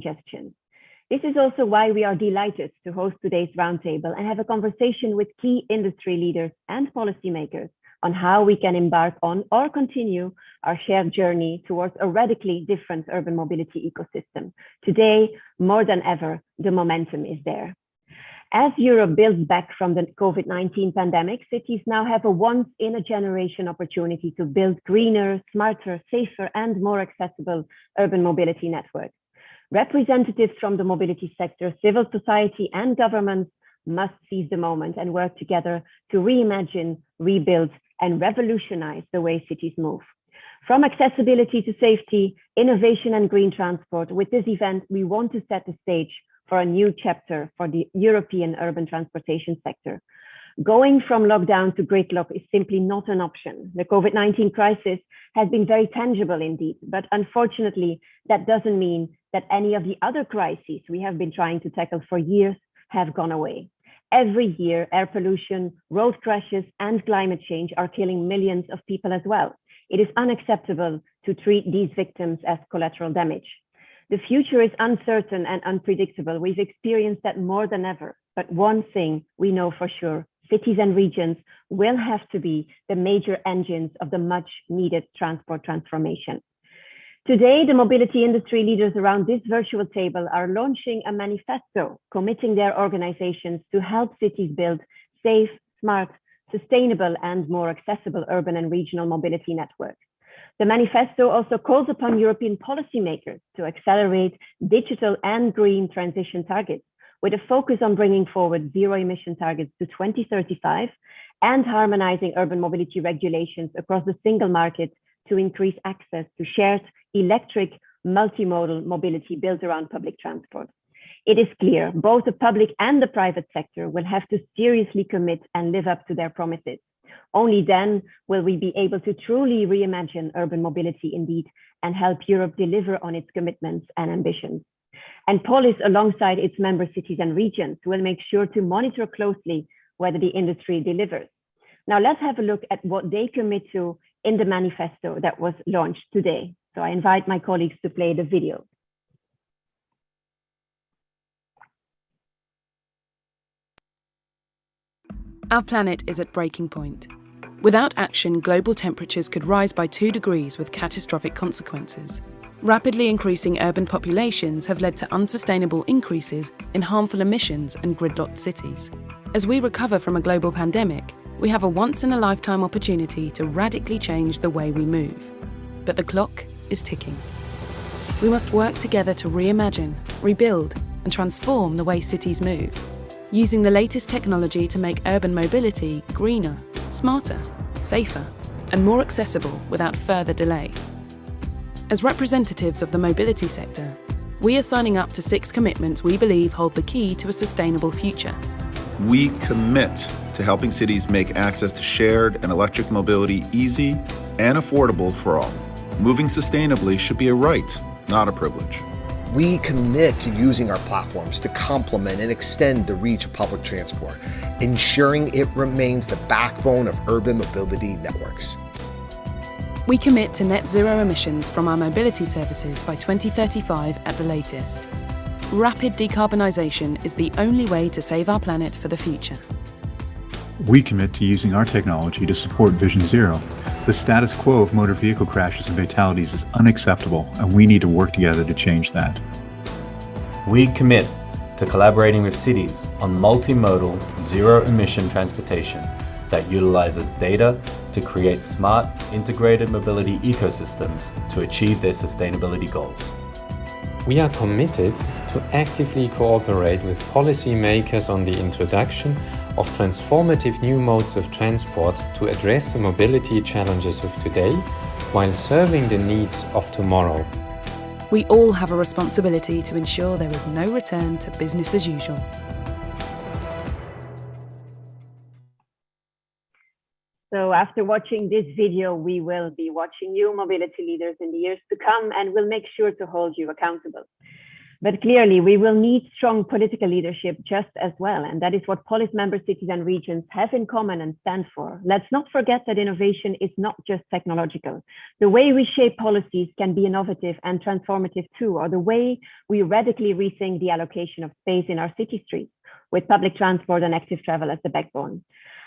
congestion. This is also why we are delighted to host today's roundtable and have a conversation with key industry leaders and policymakers on how we can embark on or continue our shared journey towards a radically different urban mobility ecosystem. Today, more than ever, the momentum is there. As Europe builds back from the COVID-19 pandemic, cities now have a once-in-a-generation opportunity to build greener, smarter, safer, and more accessible urban mobility networks. Representatives from the mobility sector, civil society, and governments must seize the moment and work together to reimagine, rebuild, and revolutionize the way cities move. From accessibility to safety, innovation, and green transport, with this event, we want to set the stage for a new chapter for the European urban transportation sector. Going from lockdown to gridlock is simply not an option. The COVID-19 crisis has been very tangible indeed, but unfortunately, that doesn't mean that any of the other crises we have been trying to tackle for years have gone away. Every year, air pollution, road crashes, and climate change are killing millions of people as well. It is unacceptable to treat these victims as collateral damage. The future is uncertain and unpredictable. We've experienced that more than ever. But one thing we know for sure, cities and regions will have to be the major engines of the much needed transport transformation. Today, the mobility industry leaders around this virtual table are launching a manifesto, committing their organizations to help cities build safe, smart, sustainable, and more accessible urban and regional mobility networks. The manifesto also calls upon European policymakers to accelerate digital and green transition targets, with a focus on bringing forward zero-emission targets to 2035 and harmonizing urban mobility regulations across the single market to increase access to shared electric multimodal mobility built around public transport. It is clear both the public and the private sector will have to seriously commit and live up to their promises. Only then will we be able to truly reimagine urban mobility indeed and help Europe deliver on its commitments and ambitions. And POLIS, alongside its member cities and regions, will make sure to monitor closely whether the industry delivers. Now let's have a look at what they commit to in the manifesto that was launched today. So I invite my colleagues to play the video. Our planet is at breaking point. Without action, global temperatures could rise by 2 degrees with catastrophic consequences. Rapidly increasing urban populations have led to unsustainable increases in harmful emissions and gridlocked cities. As we recover from a global pandemic, we have a once-in-a-lifetime opportunity to radically change the way we move. But the clock is ticking. We must work together to reimagine, rebuild, and transform the way cities move, using the latest technology to make urban mobility greener, smarter, safer, and more accessible without further delay. As representatives of the mobility sector, we are signing up to 6 commitments we believe hold the key to a sustainable future. We commit to helping cities make access to shared and electric mobility easy and affordable for all. Moving sustainably should be a right, not a privilege. We commit to using our platforms to complement and extend the reach of public transport, ensuring it remains the backbone of urban mobility networks. We commit to net zero emissions from our mobility services by 2035 at the latest. Rapid decarbonisation is the only way to save our planet for the future. We commit to using our technology to support Vision Zero. The status quo of motor vehicle crashes and fatalities is unacceptable, and we need to work together to change that. We commit to collaborating with cities on multimodal, zero-emission transportation that utilizes data to create smart, integrated mobility ecosystems to achieve their sustainability goals. We are committed to actively cooperate with policymakers on the introduction of transformative new modes of transport to address the mobility challenges of today while serving the needs of tomorrow. We all have a responsibility to ensure there is no return to business as usual. So after watching this video, we will be watching you, mobility leaders, in the years to come, and we'll make sure to hold you accountable. But clearly, we will need strong political leadership just as well. And that is what POLIS member cities and regions have in common and stand for. Let's not forget that innovation is not just technological. The way we shape policies can be innovative and transformative too, or the way we radically rethink the allocation of space in our city streets, with public transport and active travel as the backbone.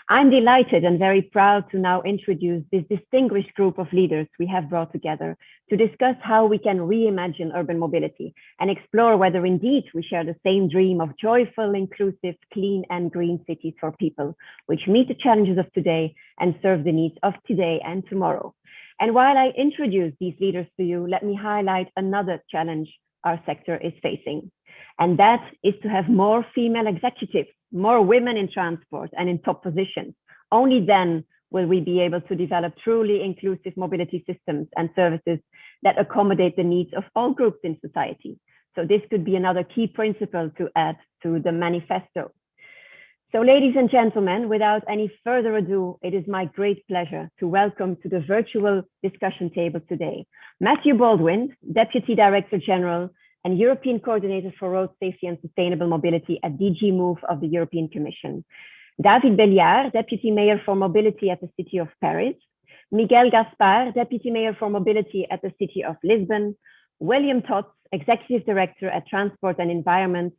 I'm delighted and very proud to now introduce this distinguished group of leaders we have brought together to discuss how we can reimagine urban mobility and explore whether indeed we share the same dream of joyful, inclusive, clean and green cities for people, which meet the challenges of today and serve the needs of today and tomorrow. And while I introduce these leaders to you, let me highlight another challenge our sector is facing. And that is to have more female executives, more women in transport and in top positions. Only then will we be able to develop truly inclusive mobility systems and services that accommodate the needs of all groups in society. So this could be another key principle to add to the manifesto. So ladies and gentlemen, without any further ado, it is my great pleasure to welcome to the virtual discussion table today, Matthew Baldwin, Deputy Director General and European Coordinator for Road Safety and Sustainable Mobility at DG Move of the European Commission. David Belliard, Deputy Mayor for Mobility at the City of Paris. Miguel Gaspar, Deputy Mayor for Mobility at the City of Lisbon. William Tots, Executive Director at Transport and Environment.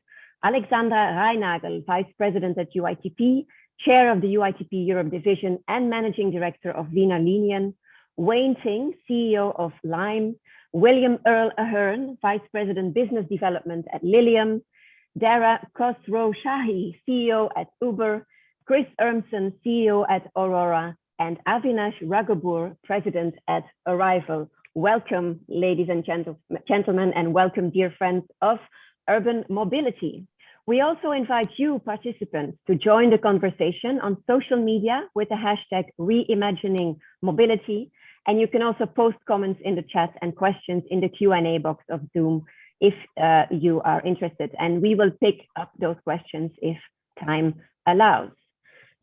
Alexandra Reinagel, Vice President at UITP, Chair of the UITP Europe Division and Managing Director of Wiener Linien. Wayne Ting, CEO of Lime. William Earl Ahern, Vice President Business Development at Lilium, Dara Khosrow-Shahi, CEO at Uber, Chris Urmson, CEO at Aurora, and Avinash Raghuboor, President at Arrival. Welcome, ladies and gentlemen, and welcome, dear friends of urban mobility. We also invite you, participants, to join the conversation on social media with the hashtag Reimagining Mobility. And you can also post comments in the chat and questions in the Q&A box of Zoom if you are interested. And we will pick up those questions if time allows.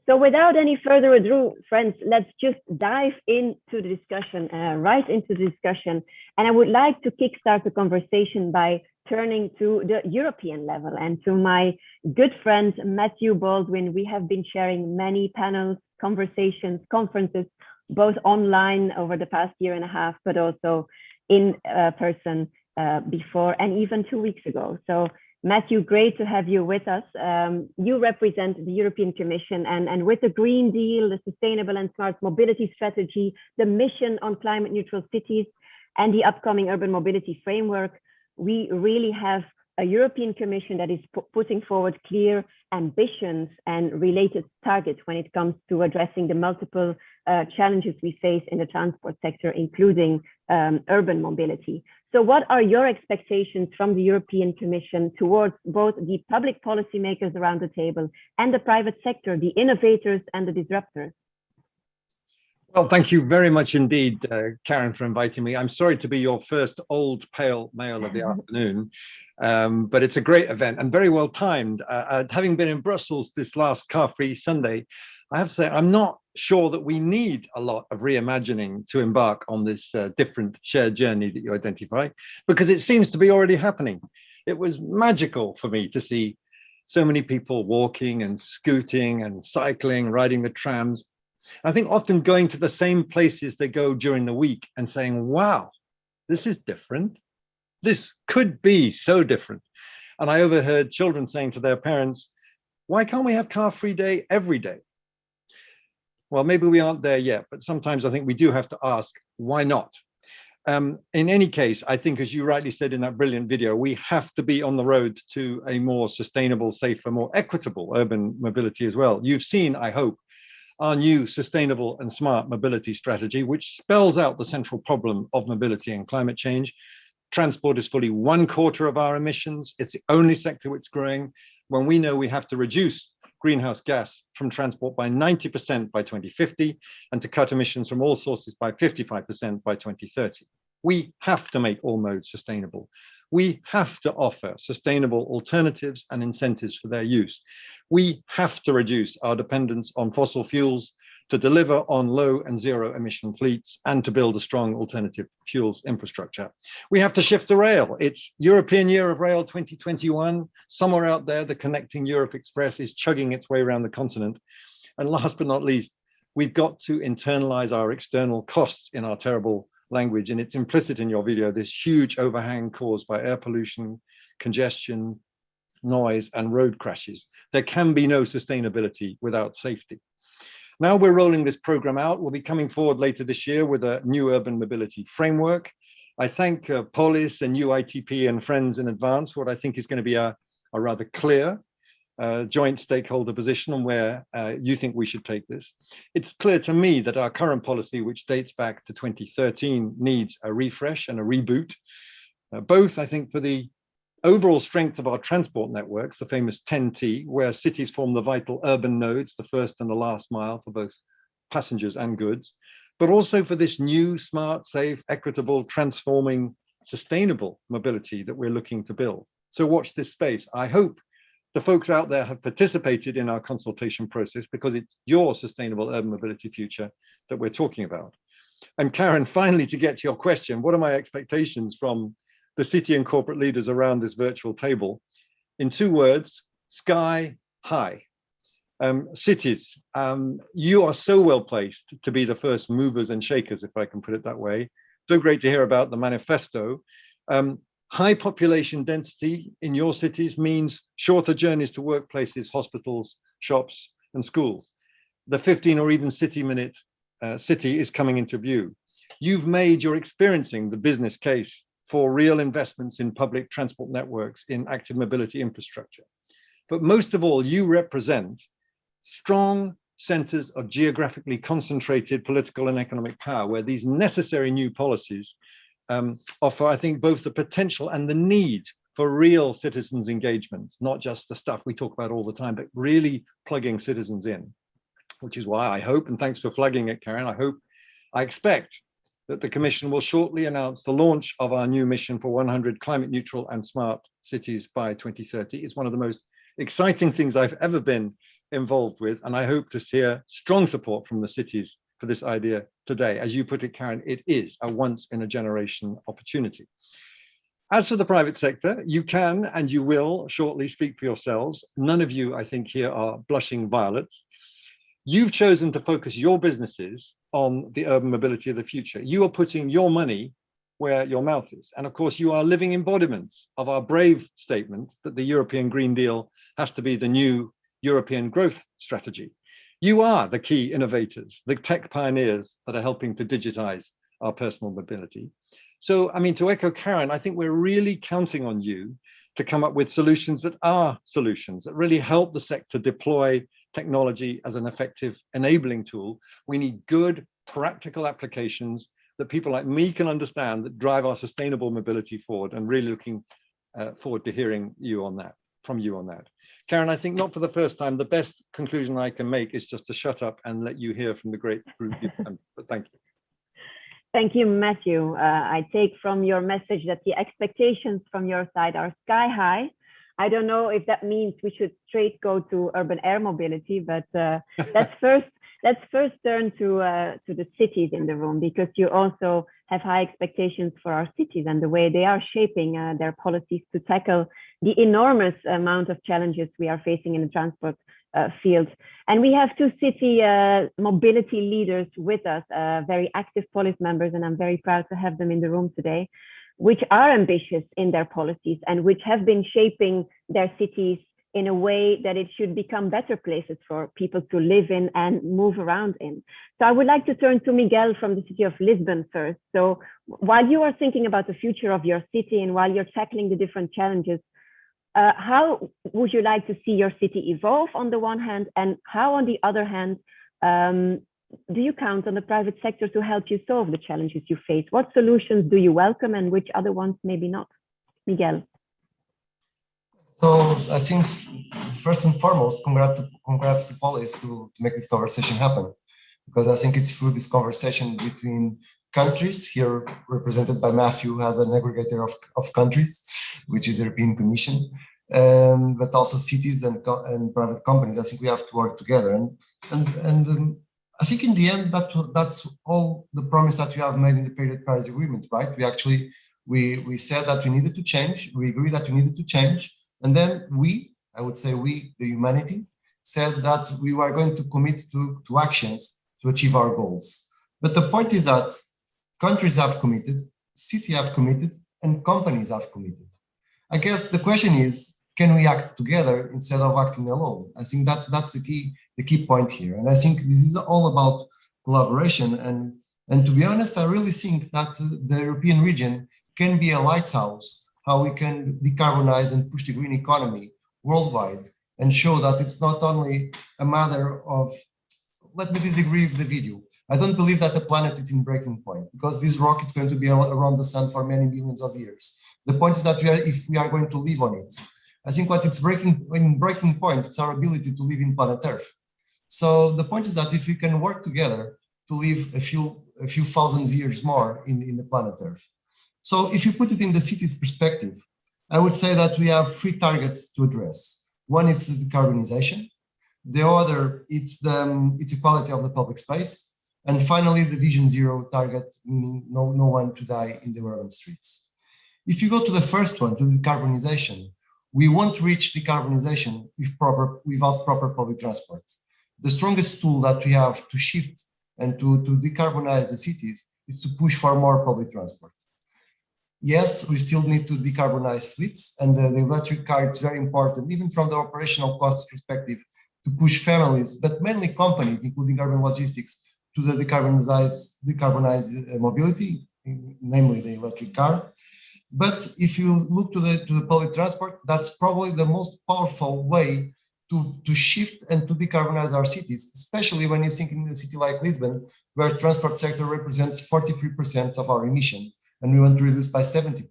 So without any further ado, friends, let's just dive into the discussion, right into the discussion. And I would like to kickstart the conversation by turning to the European level and to my good friend, Matthew Baldwin. We have been sharing many panels, conversations, conferences, both online over the past year and a half, but also in person before and even 2 weeks ago. So Matthew, great to have you with us. You represent the European Commission and with the Green Deal, the Sustainable and Smart Mobility Strategy, the mission on climate neutral cities and the upcoming urban mobility framework, we really have a European Commission that is putting forward clear ambitions and related targets when it comes to addressing the multiple challenges we face in the transport sector, including urban mobility. So what are your expectations from the European Commission towards both the public policymakers around the table and the private sector, the innovators and the disruptors? Well, thank you very much indeed, Karen, for inviting me. I'm sorry to be your first old pale male of the afternoon, but it's a great event and very well timed. Having been in Brussels this last car-free Sunday, I have to say I'm not sure that we need a lot of reimagining to embark on this different shared journey that you identify, because it seems to be already happening. It was magical for me to see so many people walking and scooting and cycling, riding the trams. I think often going to the same places they go during the week and saying, wow, this is different. This could be so different. And I overheard children saying to their parents, why can't we have car-free day every day? Well, maybe we aren't there yet, but sometimes I think we do have to ask, why not? In any case, I think, as you rightly said in that brilliant video, we have to be on the road to a more sustainable, safer, more equitable urban mobility as well. You've seen, I hope, our new sustainable and smart mobility strategy, which spells out the central problem of mobility and climate change. Transport is fully 1/4 of our emissions. It's the only sector which is growing. When we know we have to reduce greenhouse gas from transport by 90% by 2050 and to cut emissions from all sources by 55% by 2030. We have to make all modes sustainable. We have to offer sustainable alternatives and incentives for their use. We have to reduce our dependence on fossil fuels to deliver on low and zero emission fleets and to build a strong alternative fuels infrastructure. We have to shift to rail. It's European Year of Rail 2021. Somewhere out there, the Connecting Europe Express is chugging its way around the continent. And last but not least, we've got to internalize our external costs in our terrible language. And it's implicit in your video, this huge overhang caused by air pollution, congestion, noise, and road crashes. There can be no sustainability without safety. Now we're rolling this program out. We'll be coming forward later this year with a new urban mobility framework. I thank POLIS and UITP and friends in advance for what I think is going to be a rather clear joint stakeholder position on where you think we should take this. It's clear to me that our current policy, which dates back to 2013, needs a refresh and a reboot, both, I think, for the overall strength of our transport networks, the famous 10T, where cities form the vital urban nodes, the first and the last mile for both passengers and goods, but also for this new, smart, safe, equitable, transforming, sustainable mobility that we're looking to build. So watch this space. I hope the folks out there have participated in our consultation process, because it's your sustainable urban mobility future that we're talking about. And Karen, finally, to get to your question, what are my expectations from the city and corporate leaders around this virtual table? In 2 words, sky high. Cities, you are so well placed to be the first movers and shakers, if I can put it that way. So great to hear about the manifesto. High population density in your cities means shorter journeys to workplaces, hospitals, shops, and schools. The 15 or even city-minute city is coming into view. You're experiencing the business case for real investments in public transport networks, in active mobility infrastructure. But most of all, you represent strong centers of geographically concentrated political and economic power, where these necessary new policies offer, I think, both the potential and the need for real citizens' engagement, not just the stuff we talk about all the time, but really plugging citizens in, which is why I hope, and thanks for flagging it, Karen, I expect that the Commission will shortly announce the launch of our new mission for 100 climate neutral and smart cities by 2030. It's one of the most exciting things I've ever been involved with, and I hope to hear strong support from the cities for this idea today. As you put it, Karen, it is a once in a generation opportunity. As for the private sector, you can and you will shortly speak for yourselves. None of you, I think, here are blushing violets. You've chosen to focus your businesses on the urban mobility of the future. You are putting your money where your mouth is. And of course, you are living embodiments of our brave statement that the European Green Deal has to be the new European growth strategy. You are the key innovators, the tech pioneers that are helping to digitize our personal mobility. So, I mean, to echo Karen, I think we're really counting on you to come up with solutions that are solutions that really help the sector deploy technology as an effective enabling tool. We need good, practical applications that people like me can understand, that drive our sustainable mobility forward, and really looking forward to hearing you on that, from you on that. Karen, I think not for the first time, the best conclusion I can make is just to shut up and let you hear from the great group. But thank you. Thank you, Matthew. I take from your message that the expectations from your side are sky high. I don't know if that means we should straight go to urban air mobility, but let's first turn to the cities in the room, because you also have high expectations for our cities and the way they are shaping their policies to tackle the enormous amount of challenges we are facing in the transport field. And we have 2 city mobility leaders with us, very active POLIS members, and I'm very proud to have them in the room today, which are ambitious in their policies and which have been shaping their cities in a way that it should become better places for people to live in and move around in. So I would like to turn to Miguel from the city of Lisbon first. So while you are thinking about the future of your city and while you're tackling the different challenges, how would you like to see your city evolve on the one hand, and how on the other hand, do you count on the private sector to help you solve the challenges you face? What solutions do you welcome and which other ones maybe not? Miguel. So I think first and foremost, congrats to POLIS to make this conversation happen, because I think it's through this conversation between countries, here represented by Matthew as an aggregator of countries, which is the European Commission, but also cities and private companies. I think we have to work together. And I think in the end, that's all the promise that we have made in the Paris Agreement, right? We said that we needed to change. We agreed that we needed to change. And then I would say we, the humanity, said that we were going to commit to actions to achieve our goals. But the point is that countries have committed, cities have committed, and companies have committed. I guess the question is, can we act together instead of acting alone? I think that's the key point here. And I think this is all about collaboration. And to be honest, I really think that the European region can be a lighthouse, how we can decarbonize and push the green economy worldwide and show that it's not only a matter of, let me disagree with the video. I don't believe that the planet is in breaking point because this rock is going to be around the sun for many billions of years. The point is that if we are going to live on it. I think what it's breaking point, it's our ability to live in planet Earth. So the point is that if we can work together to live a few thousands years more in the planet Earth. So if you put it in the city's perspective, I would say that we have 3 targets to address. One, it's the decarbonization. The other, it's equality of the public space. And finally, the Vision Zero target, meaning no one to die in the urban streets. If you go to the first one, to decarbonization, we won't reach decarbonization without proper public transport. The strongest tool that we have to shift and to decarbonize the cities is to push for more public transport. Yes, we still need to decarbonize fleets, and the electric car is very important, even from the operational cost perspective, to push families, but mainly companies, including urban logistics, to the decarbonized mobility, namely the electric car. But if you look to the public transport, that's probably the most powerful way to shift and to decarbonize our cities, especially when you think in a city like Lisbon, where the transport sector represents 43% of our emission, and we want to reduce by 70%.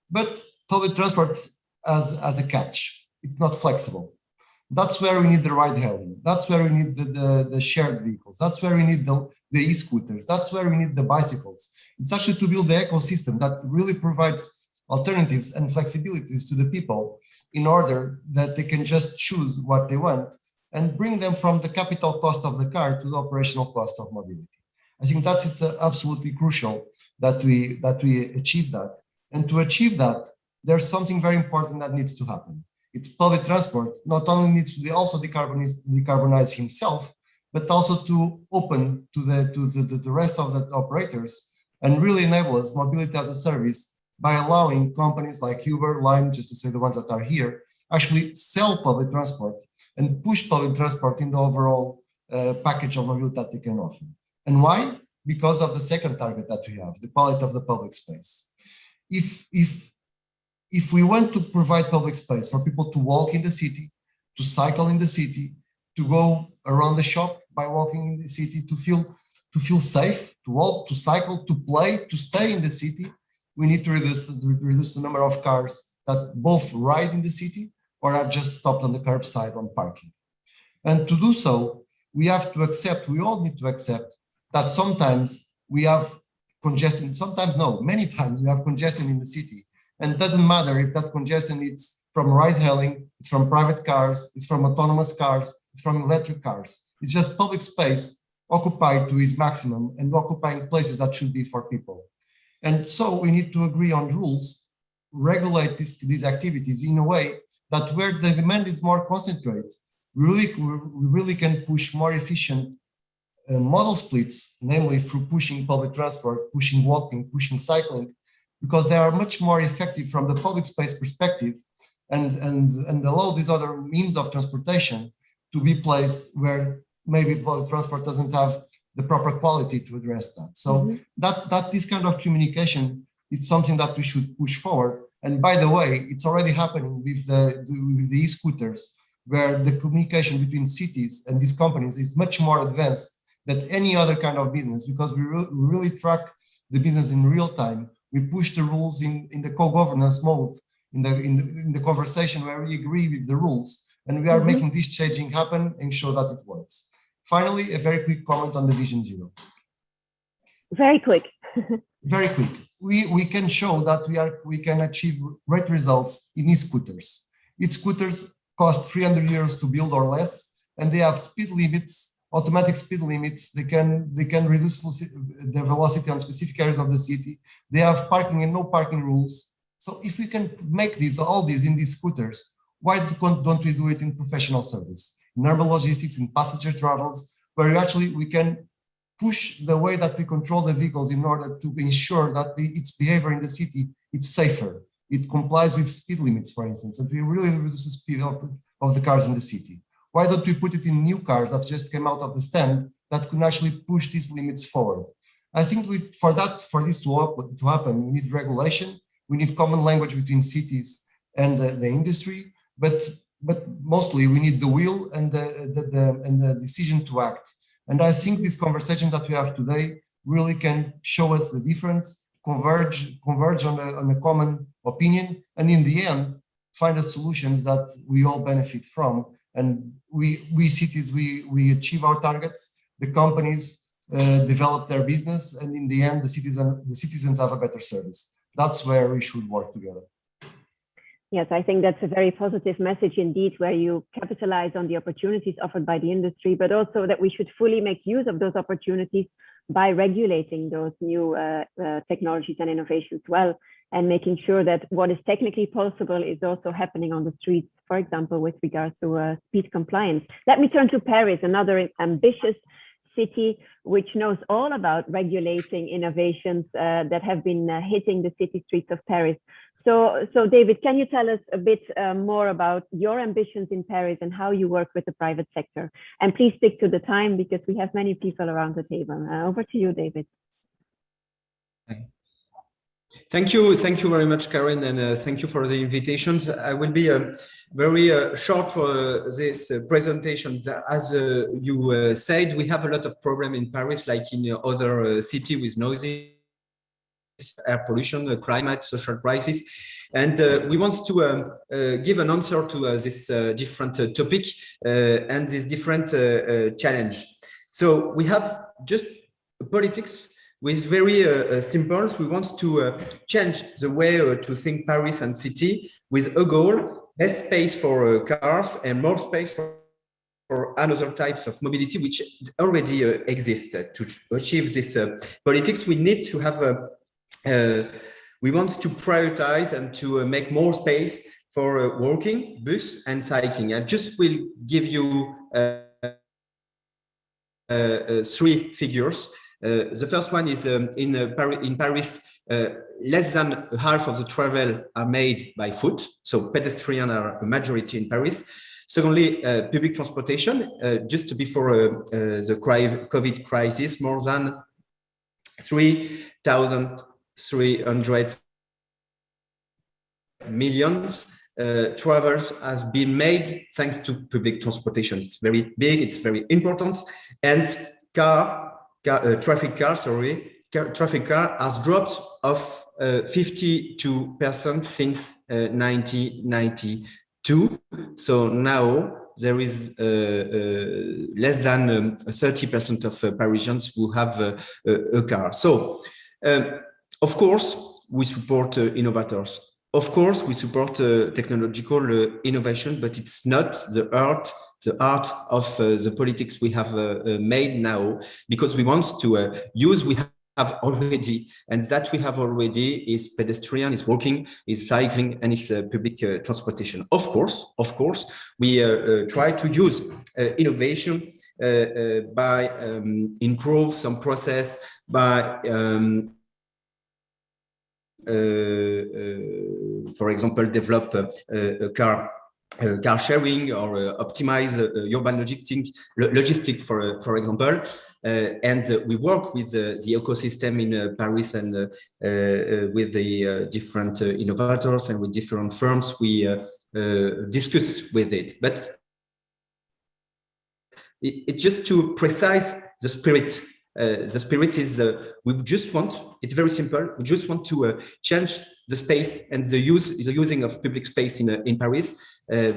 But public transport as a catch, it's not flexible. That's where we need the ride hailing. That's where we need the shared vehicles. That's where we need the e-scooters. That's where we need the bicycles. It's actually to build the ecosystem that really provides alternatives and flexibilities to the people in order that they can just choose what they want and bring them from the capital cost of the car to the operational cost of mobility. I think it's absolutely crucial that we achieve that. And to achieve that, there's something very important that needs to happen. It's public transport not only needs to also decarbonize himself, but also to open to the rest of the operators and really enable us mobility as a service by allowing companies like Uber, Lime, just to say the ones that are here, actually sell public transport and push public transport in the overall package of mobility that they can offer. And why? Because of the second target that we have, the quality of the public space. If we want to provide public space for people to walk in the city, to cycle in the city, to go around the shop by walking in the city, to feel safe, to walk, to cycle, to play, to stay in the city, we need to reduce the number of cars that both ride in the city or are just stopped on the curbside on parking. And to do so, we all need to accept that sometimes we have congestion, many times we have congestion in the city. And it doesn't matter if that congestion is from ride hailing, it's from private cars, it's from autonomous cars, it's from electric cars. It's just public space occupied to its maximum and occupying places that should be for people. And so we need to agree on rules, regulate these activities in a way that where the demand is more concentrated, we really can push more efficient model splits, namely through pushing public transport, pushing walking, pushing cycling, because they are much more effective from the public space perspective and allow these other means of transportation to be placed where maybe public transport doesn't have the proper quality to address that. So that this kind of communication is something that we should push forward. And by the way, it's already happening with the e-scooters, where the communication between cities and these companies is much more advanced than any other kind of business, because we really track the business in real time. We push the rules in the co-governance mode, in the conversation where we agree with the rules, and we are making this changing happen and show that it works. Finally, a very quick comment on the Vision Zero. Very quick. Very quick. We can show that we can achieve great results in e-scooters. E-scooters cost 300 euros to build or less, and they have speed limits automatic speed limits. They can reduce the velocity on specific areas of the city. They have parking and no parking rules. So if we can make all these in these scooters, why don't we do it in professional service, in urban logistics, in passenger travels, where we can push the way that we control the vehicles in order to ensure that its behavior in the city, it's safer. It complies with speed limits, for instance, and we really reduce the speed of the cars in the city. Why don't we put it in new cars that just came out of the stand that can actually push these limits forward? I think for this to happen, we need regulation, we need common language between cities and the industry, but mostly we need the will and the decision to act. And I think this conversation that we have today really can show us the difference, converge on a common opinion, and in the end, find a solutions that we all benefit from. And we cities, we achieve our targets, the companies develop their business, and in the end, the citizens have a better service. That's where we should work together. Yes, I think that's a very positive message indeed, where you capitalize on the opportunities offered by the industry, but also that we should fully make use of those opportunities by regulating those new technologies and innovations well, and making sure that what is technically possible is also happening on the streets, for example, with regards to speed compliance. Let me turn to Paris, another ambitious city which knows all about regulating innovations that have been hitting the city streets of Paris. So David, can you tell us a bit more about your ambitions in Paris and how you work with the private sector? And please stick to the time because we have many people around the table. Over to you, David. Thank you very much, Karen, and thank you for the invitation. I will be very short for this presentation. As you said, we have a lot of problems in Paris, like in other cities with noisy air pollution, climate, social crisis, and we want to give an answer to this different topic and this different challenge. So we have just politics with very simple. We want to change the way to think Paris and city with a goal: less space for cars and more space for another types of mobility which already exist. To achieve this politics, we need to have we want to prioritize and to make more space for walking, bus, and cycling. I just will give you three figures. The first one is in Paris, less than half of the travel are made by foot, so pedestrians are a majority in Paris. Secondly, public transportation. Just before the COVID crisis, more than 3,300 million travels have been made thanks to public transportation. It's very big, it's very important, and traffic car has dropped off 52% since 1992. So now there is less than 30% of Parisians who have a car. So, of course, we support innovators. Of course, we support technological innovation, but it's not the art of the politics we have made now, because we want to use we have already, and that we have already is pedestrian, is walking, is cycling, and is public transportation. Of course, we try to use innovation by improve some process, by for example, develop car sharing or optimize urban logistic, for example. And we work with the ecosystem in Paris and with the different innovators and with different firms. We discuss with it, but it's just to precise the spirit. The spirit is we just want, it's very simple, we just want to change the space and the using of public space in Paris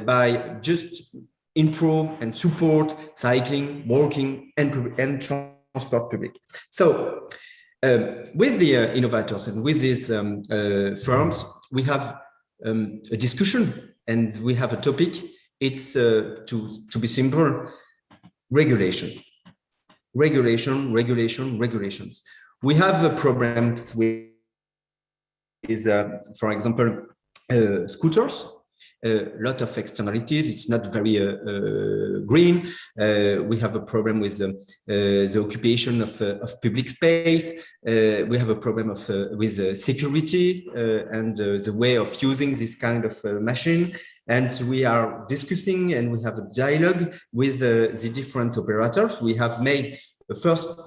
by just improve and support cycling, walking, and transport public. So with the innovators and with these firms, we have a discussion and we have a topic. It's to be simple, regulation. regulations. We have programs with, for example, scooters. A lot of externalities. It's not very green. We have a problem with the occupation of public space. We have a problem with security and the way of using this kind of machine. And we are discussing and we have a dialogue with the different operators. We have made a first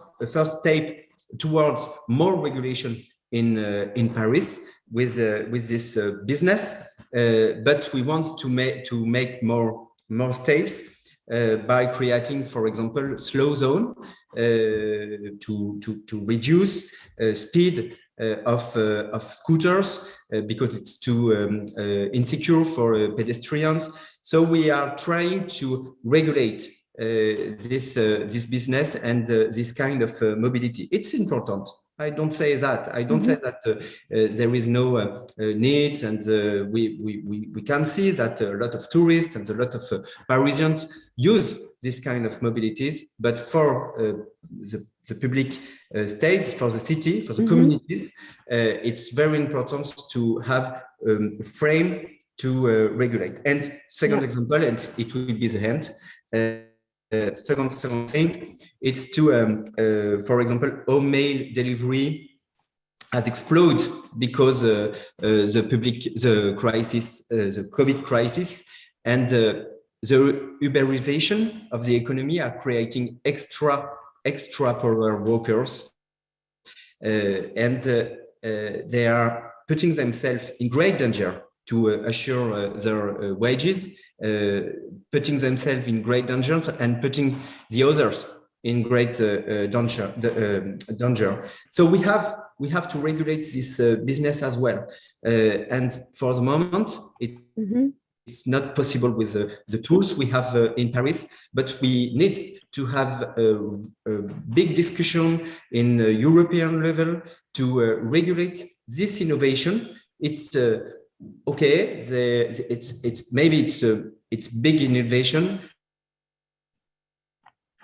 step towards more regulation in Paris with this business, but we want to make more steps by creating, for example, slow zone to reduce speed of scooters because it's too insecure for pedestrians. So we are trying to regulate this business and this kind of mobility. It's important. I don't say that. I don't say that there is no needs, and we can see that a lot of tourists and a lot of Parisians use this kind of mobilities. But for the public states, for the city, for the communities, it's very important to have a frame to regulate. And second example, and it will be the end. Second thing, it's to, for example, home mail delivery has exploded because the crisis, the COVID crisis, and the Uberization of the economy are creating extra power workers, and they are putting themselves in great danger to assure their wages, putting themselves in great danger and putting the others in great danger. So we have to regulate this business as well. And for the moment, it's not possible with the tools we have in Paris, but we need to have a big discussion in European level to regulate this innovation. It's okay, it's big innovation,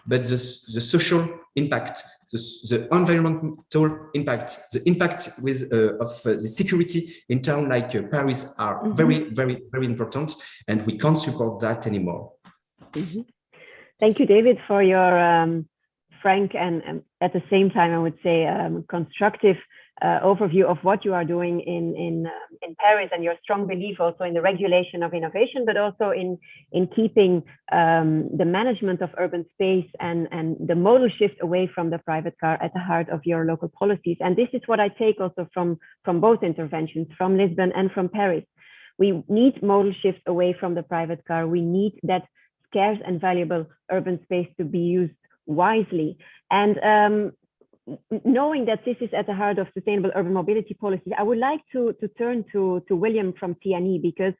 but the social impact, the environmental impact, the impact with of the security in town like Paris are very, very, very important, and we can't support that anymore. Thank you, David, for your frank and at the same time, I would say, constructive overview of what you are doing in Paris, and your strong belief also in the regulation of innovation, but also in keeping the management of urban space and the modal shift away from the private car at the heart of your local policies. And this is what I take also from both interventions, from Lisbon and from Paris. We need modal shift away from the private car. We need that scarce and valuable urban space to be used wisely. And knowing that this is at the heart of sustainable urban mobility policies, I would like to turn to William from TNE, because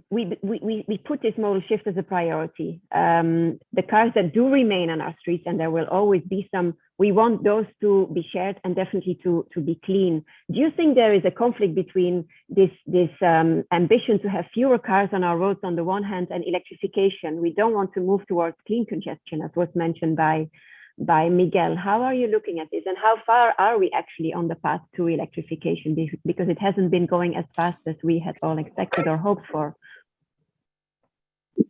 we put this modal shift as a priority. The cars that do remain on our streets, and there will always be some, we want those to be shared and definitely to be clean. Do you think there is a conflict between this ambition to have fewer cars on our roads on the one hand and electrification? We don't want to move towards clean congestion, as was mentioned by Miguel. How are you looking at this, and how far are we actually on the path to electrification? Because it hasn't been going as fast as we had all expected or hoped for.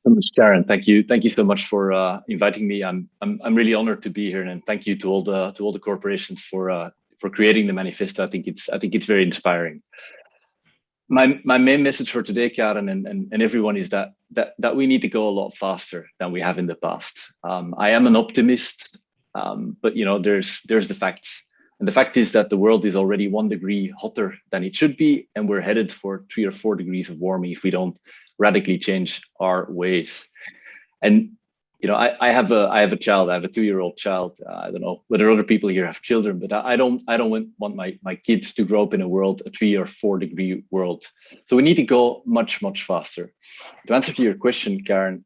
So much, Karen. Thank you so much for inviting me. I'm really honored to be here, and thank you to all the corporations for creating the manifesto. I think it's very inspiring. My main message for today, Karen, and everyone, is that we need to go a lot faster than we have in the past. I am an optimist. But there's the facts, and the fact is that the world is already 1 degree hotter than it should be, and we're headed for 3 or 4 degrees of warming if we don't radically change our ways. And I have a child. I have a 2-year-old child. I don't know whether other people here have children, but I don't want my kids to grow up in a 3 or 4 degree world. So we need to go much faster. To answer to your question, Karen,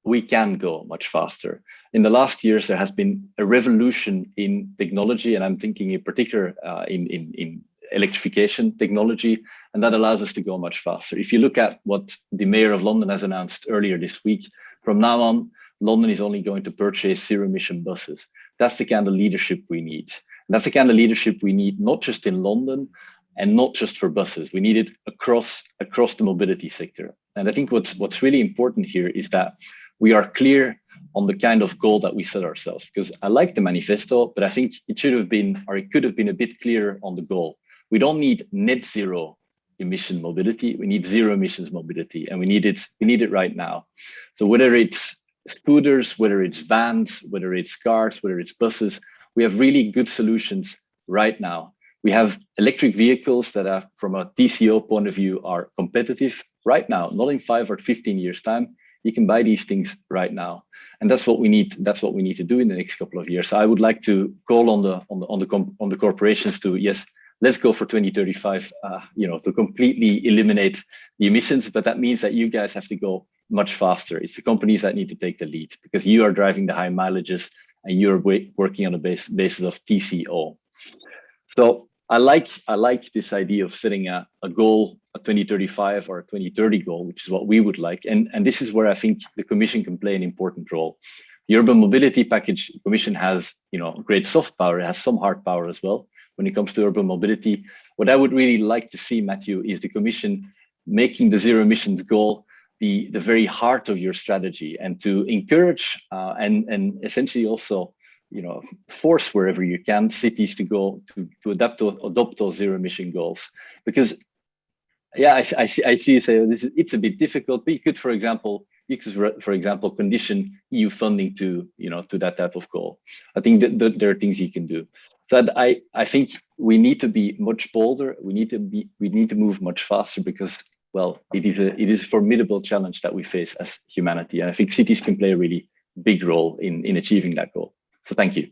we can go much faster. In the last years, there has been a revolution in technology, and I'm thinking in particular in electrification technology, and that allows us to go much faster. If you look at what the Mayor of London has announced earlier this week, from now on, London is only going to purchase zero emission buses. That's the kind of leadership we need. And that's the kind of leadership we need, not just in London and not just for buses. We need it across the mobility sector. And I think what's really important here is that we are clear on the kind of goal that we set ourselves, because I like the manifesto, but I think it should have been, or it could have been a bit clearer on the goal. We don't need net zero emission mobility. We need zero emissions mobility, and we need it right now. So whether it's scooters, whether it's vans, whether it's cars, whether it's buses, we have really good solutions right now. We have electric vehicles that are, from a TCO point of view, are competitive right now, not in 5 or 15 years time. You can buy these things right now. And that's what we need. That's what we need to do in the next couple of years. So I would like to call on the corporations to, yes, let's go for 2035, to completely eliminate the emissions. But that means that you guys have to go much faster. It's the companies that need to take the lead, because you are driving the high mileages and you're working on the basis of TCO. So I like this idea of setting a goal, a 2035 or a 2030 goal, which is what we would like. And this is where I think the Commission can play an important role. The Urban Mobility Package, the Commission has, great soft power. It has some hard power as well when it comes to urban mobility. What I would really like to see, Matthew, is the Commission making the zero emissions goal the very heart of your strategy, and to encourage and essentially also, force wherever you can cities to go to adopt those zero emission goals. Because I see you say it's a bit difficult, but you could, for example, condition EU funding to that type of goal. I think that there are things you can do. So I think we need to be much bolder. We need to move much faster, because, well, it is a formidable challenge that we face as humanity. And I think cities can play a really big role in achieving that goal. So thank you.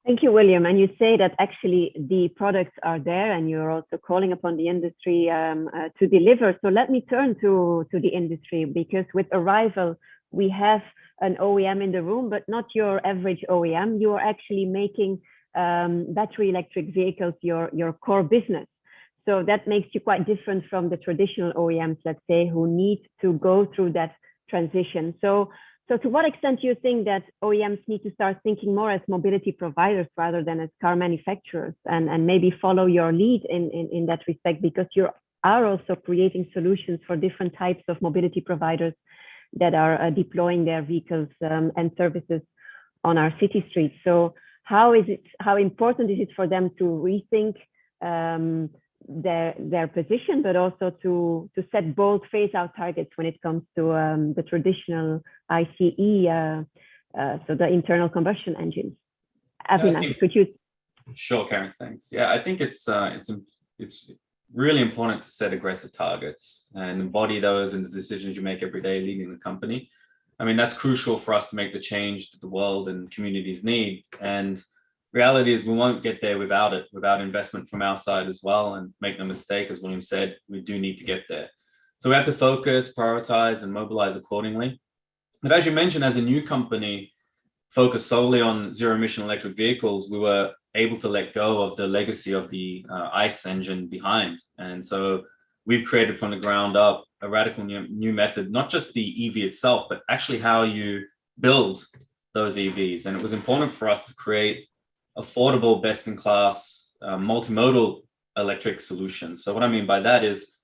Thank you, William. And you say that actually the products are there, and you're also calling upon the industry to deliver. So let me turn to the industry, because with Arrival, we have an OEM in the room, but not your average OEM. You are actually making battery electric vehicles your core business. So that makes you quite different from the traditional OEMs, let's say, who need to go through that transition. So to what extent do you think that OEMs need to start thinking more as mobility providers rather than as car manufacturers, and maybe follow your lead in that respect, because you are also creating solutions for different types of mobility providers that are deploying their vehicles and services on our city streets. So how important is it for them to rethink their position, but also to set bold phase out targets when it comes to the traditional ICE, so the internal combustion engines? Avinash, could you? Sure, Karen, thanks. Yeah, I think it's really important to set aggressive targets and embody those in the decisions you make every day leading the company. I mean, that's crucial for us to make the change that the world and communities need. And reality is we won't get there without investment from our side as well. And make no mistake, as William said, we do need to get there. So we have to focus, prioritize, and mobilize accordingly. But as you mentioned, as a new company focused solely on zero emission electric vehicles, we were able to let go of the legacy of the ICE engine behind. And so we've created from the ground up a radical new method, not just the EV itself, but actually how you build those EVs. And it was important for us to create affordable, best-in-class, multimodal electric solutions. So what I mean by that is,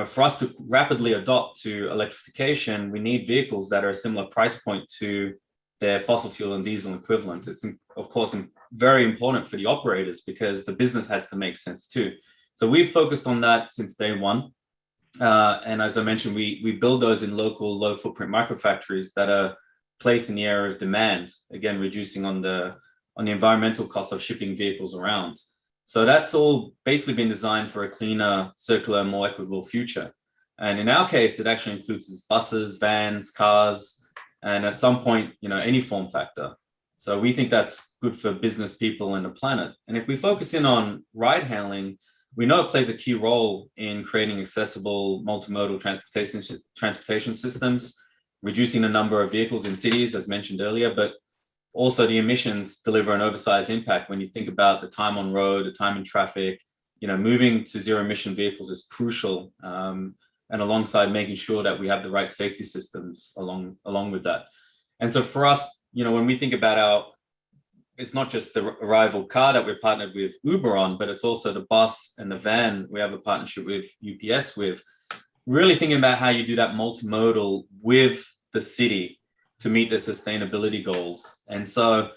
for us to rapidly adopt to electrification, we need vehicles that are a similar price point to their fossil fuel and diesel equivalents. It's, of course, very important for the operators, because the business has to make sense too. So we've focused on that since day one. And as I mentioned, we build those in local, low footprint microfactories that are placed in the area of demand, again, reducing on the environmental cost of shipping vehicles around. So that's all basically been designed for a cleaner, circular, more equitable future. And in our case, it actually includes buses, vans, cars, and at some point, any form factor. So we think that's good for business people and the planet. And if we focus in on ride hailing, we know it plays a key role in creating accessible multimodal transportation systems, reducing the number of vehicles in cities, as mentioned earlier, but also the emissions deliver an oversized impact when you think about the time on road, the time in traffic. Moving to zero emission vehicles is crucial, and alongside making sure that we have the right safety systems along with that. And so for us, when we think about it's not just the arrival car that we're partnered with Uber on, but it's also the bus and the van we have a partnership with UPS with, really thinking about how you do that multimodal with the city to meet the sustainability goals. And so,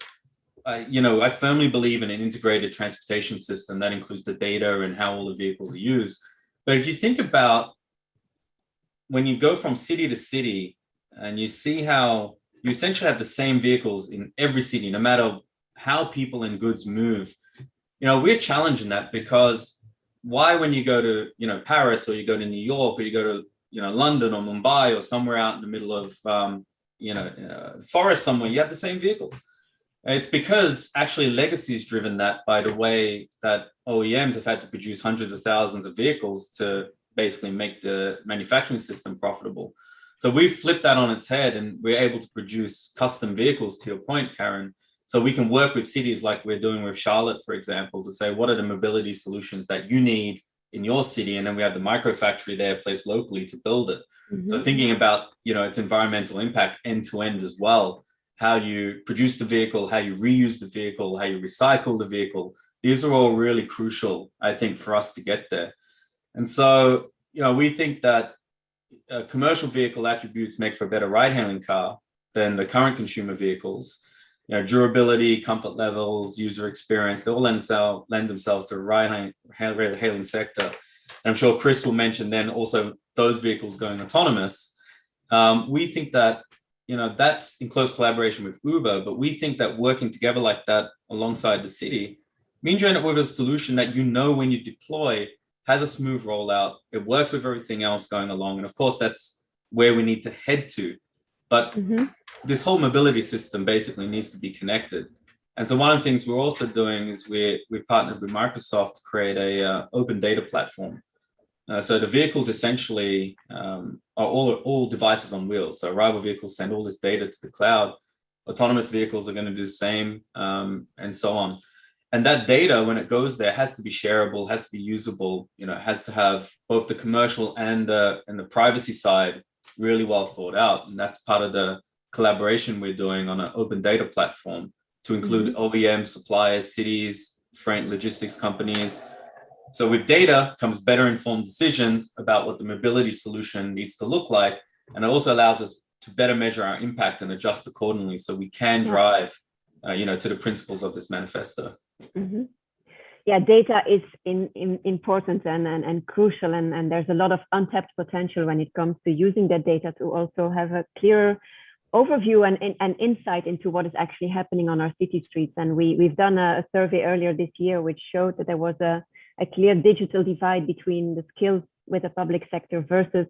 I firmly believe in an integrated transportation system that includes the data and how all the vehicles are used. But if you think about when you go from city to city and you see how you essentially have the same vehicles in every city, no matter how people and goods move, we're challenging that, because why, when you go to, Paris, or you go to New York, or you go to, London or Mumbai or somewhere out in the middle of, forest somewhere, you have the same vehicles? It's because actually legacy is driven that by the way that OEMs have had to produce hundreds of thousands of vehicles to basically make the manufacturing system profitable. So we've flipped that on its head, and we're able to produce custom vehicles, to your point, Karen. So we can work with cities like we're doing with Charlotte, for example, to say, what are the mobility solutions that you need in your city? And then we have the micro factory there placed locally to build it. Mm-hmm. So thinking about, its environmental impact end to end as well, how you produce the vehicle, how you reuse the vehicle, how you recycle the vehicle. These are all really crucial, I think, for us to get there. And so, we think that commercial vehicle attributes make for a better ride-hailing car than the current consumer vehicles. Durability, comfort levels, user experience, they all lend themselves to the ride-hailing sector. And I'm sure Chris will mention then also those vehicles going autonomous. We think that, that's in close collaboration with Uber, but we think that working together like that alongside the city means you end up with a solution that when you deploy has a smooth rollout, it works with everything else going along. And of course, that's where we need to head to. But this whole mobility system basically needs to be connected. And so one of the things we're also doing is we've partnered with Microsoft to create a open data platform. So the vehicles essentially are all devices on wheels. So arrival vehicles send all this data to the cloud. Autonomous vehicles are going to do the same, and so on. And that data, when it goes there, has to be shareable, has to be usable. It has to have both the commercial and the privacy side really well thought out. And that's part of the collaboration we're doing on an open data platform to include OEM suppliers, cities, freight logistics companies. So with data comes better informed decisions about what the mobility solution needs to look like. And it also allows us to better measure our impact and adjust accordingly, so we can drive, to the principles of this manifesto. Mm-hmm. Yeah, data is important and crucial, and there's a lot of untapped potential when it comes to using that data to also have a clearer overview and insight into what is actually happening on our city streets. And we've done a survey earlier this year which showed that there was a clear digital divide between the skills with the public sector versus